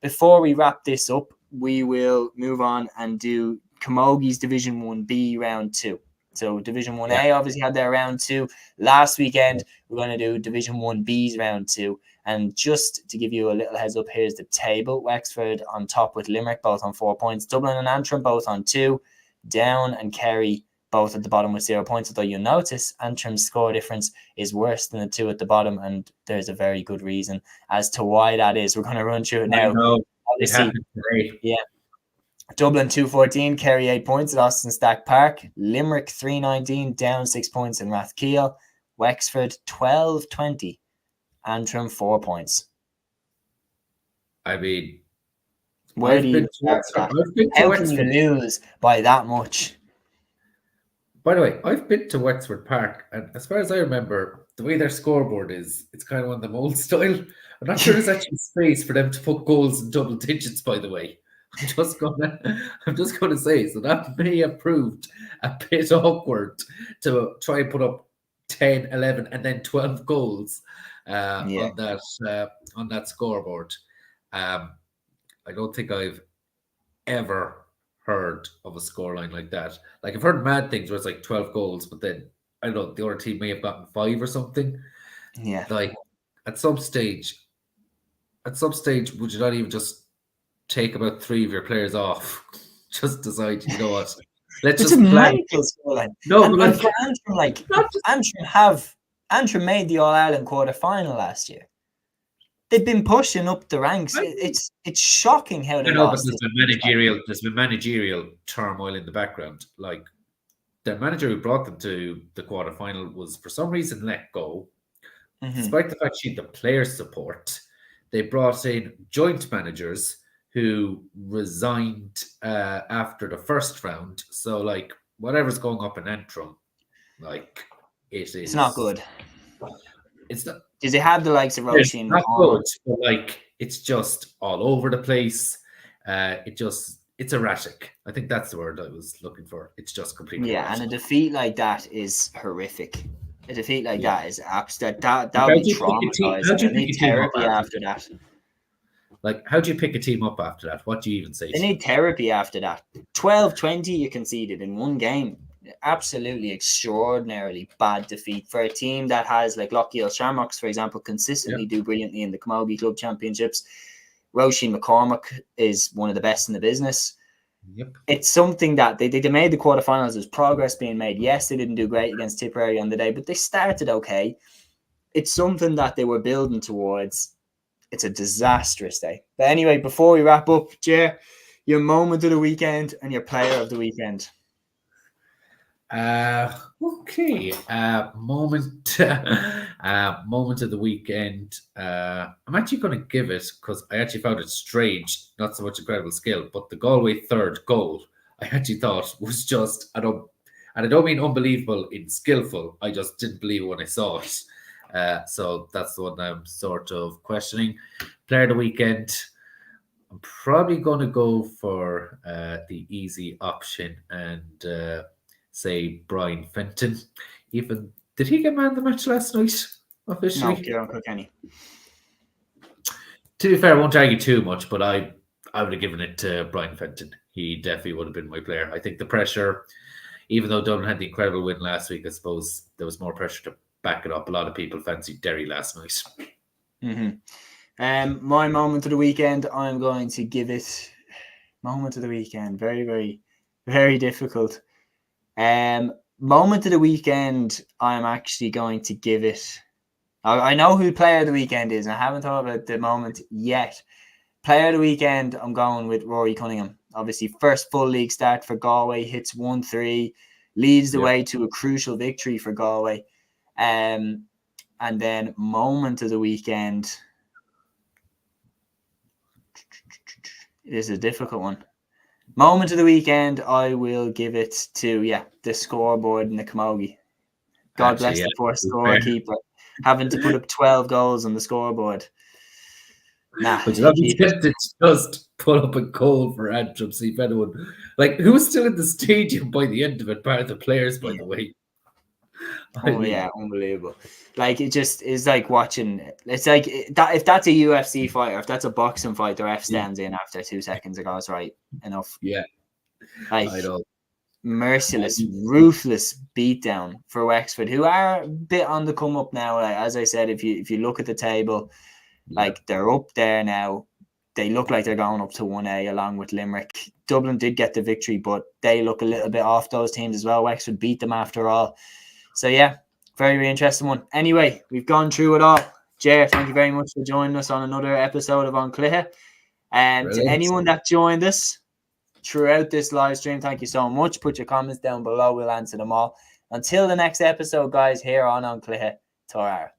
before we wrap this up, we will move on and do Camogui's Division 1B round 2. So Division 1A obviously had their round 2. Last weekend, we're going to do Division 1B's round 2. And just to give you a little heads up, here's the table. Wexford on top with Limerick, both on 4 points. Dublin and Antrim, both on 2. Down and Kerry, both at the bottom with 0 points. Although you'll notice Antrim's score difference is worse than the 2 at the bottom. And there's a very good reason as to why that is. We're going to run through it now. Obviously, Dublin 214, Kerry 8 points at Austin Stack Park. Limerick 319, down 6 points in Rathkeale. Wexford 1220, Antrim 4 points. I mean, where do you start that? How can you lose by that much? By the way, I've been to Wexford Park, and as far as I remember, the way their scoreboard is, it's kind of on the mold style. I'm not sure there's actually space for them to put goals in double digits, by the way. I'm just gonna say, so that may have proved a bit awkward to try and put up 10, 11, and then 12 goals on that scoreboard. I don't think I've ever heard of a scoreline like that. Like I've heard mad things where it's like 12 goals, but then I don't know, the other team may have gotten 5 or something. Yeah. Like at some stage, would you not even just take about 3 of your players off? Just decide, you know what? Let's just play. No, and for Antrim made the All Ireland quarter final last year. They've been pushing up the ranks. It's shocking how they lost. But there's been managerial turmoil in the background. Like the manager who brought them to the quarter final was for some reason let go, despite the fact she had the players' support. They brought in joint managers who resigned after the first round. So, like, whatever's going up in Antrim, like, it's not good. It's not. Does it have the likes of Roisin? It's not good, but, like, it's just all over the place. It's erratic. I think that's the word I was looking for. It's just completely erratic. And a defeat like that is horrific. A defeat like that is absolute. That would be traumatizing. Therapy after that. Like, how do you pick a team up after that? What do you even say? They need therapy after that. 12-20 you conceded in one game. Absolutely extraordinarily bad defeat for a team that has, like, Lochiel Shamrocks, for example, consistently do brilliantly in the Camogie Club Championships. Roisin McCormack is one of the best in the business. Yep. It's something that they made the quarterfinals. There's progress being made. Yes, they didn't do great against Tipperary on the day, but they started okay. It's something that they were building towards. It's a disastrous day. But anyway, before we wrap up, Ger, your moment of the weekend and your player of the weekend. Okay. Moment of the weekend. I'm actually going to give it, because I actually found it strange, not so much incredible skill, but the Galway third goal I actually thought was just, and I don't mean unbelievable in skillful, I just didn't believe it when I saw it. So that's the one I'm sort of questioning. Player of the weekend, I'm probably going to go for the easy option and say Brian Fenton. Even did he get man of the match last night officially? No, Kieran Kilkenny. To be fair, I won't argue too much, but I would have given it to Brian Fenton. He definitely would have been my player. I think the pressure, even though Dublin had the incredible win last week, I suppose there was more pressure to back it up. A lot of people fancied Derry last night. Mm-hmm. My moment of the weekend, I'm going to give it moment of the weekend. Very, very, very difficult. Moment of the weekend, I'm actually going to give it. I know who player of the weekend is, and I haven't thought about the moment yet. Player of the weekend, I'm going with Rory Cunningham. Obviously, first full league start for Galway, hits 1-3, leads the way to a crucial victory for Galway. And then moment of the weekend. This is a difficult one. Moment of the weekend, I will give it to, the scoreboard in the Camogie. God bless the poor scorekeeper, having to put up 12 goals on the scoreboard. Nah, but you know, to just put up a goal for Antrim. See if anyone, like, who was still in the stadium by the end of it, part of the players, by the way. Yeah, unbelievable. Like, it just is like watching. It's like that. If that's a UFC fight or if that's a boxing fight, the ref stands in after 2 seconds and goes, right, enough. Yeah, like I know. Merciless, ruthless beatdown for Wexford, who are a bit on the come up now. Like, as I said, if you look at the table, like, they're up there now. They look like they're going up to 1A along with Limerick. Dublin did get the victory, but they look a little bit off those teams as well. Wexford beat them after all. So, yeah, very, very interesting one. Anyway, we've gone through it all. Ger, thank you very much for joining us on another episode of On Cluiche. And to anyone that joined us throughout this live stream, thank you so much. Put your comments down below. We'll answer them all. Until the next episode, guys, here on Cluiche. Torara.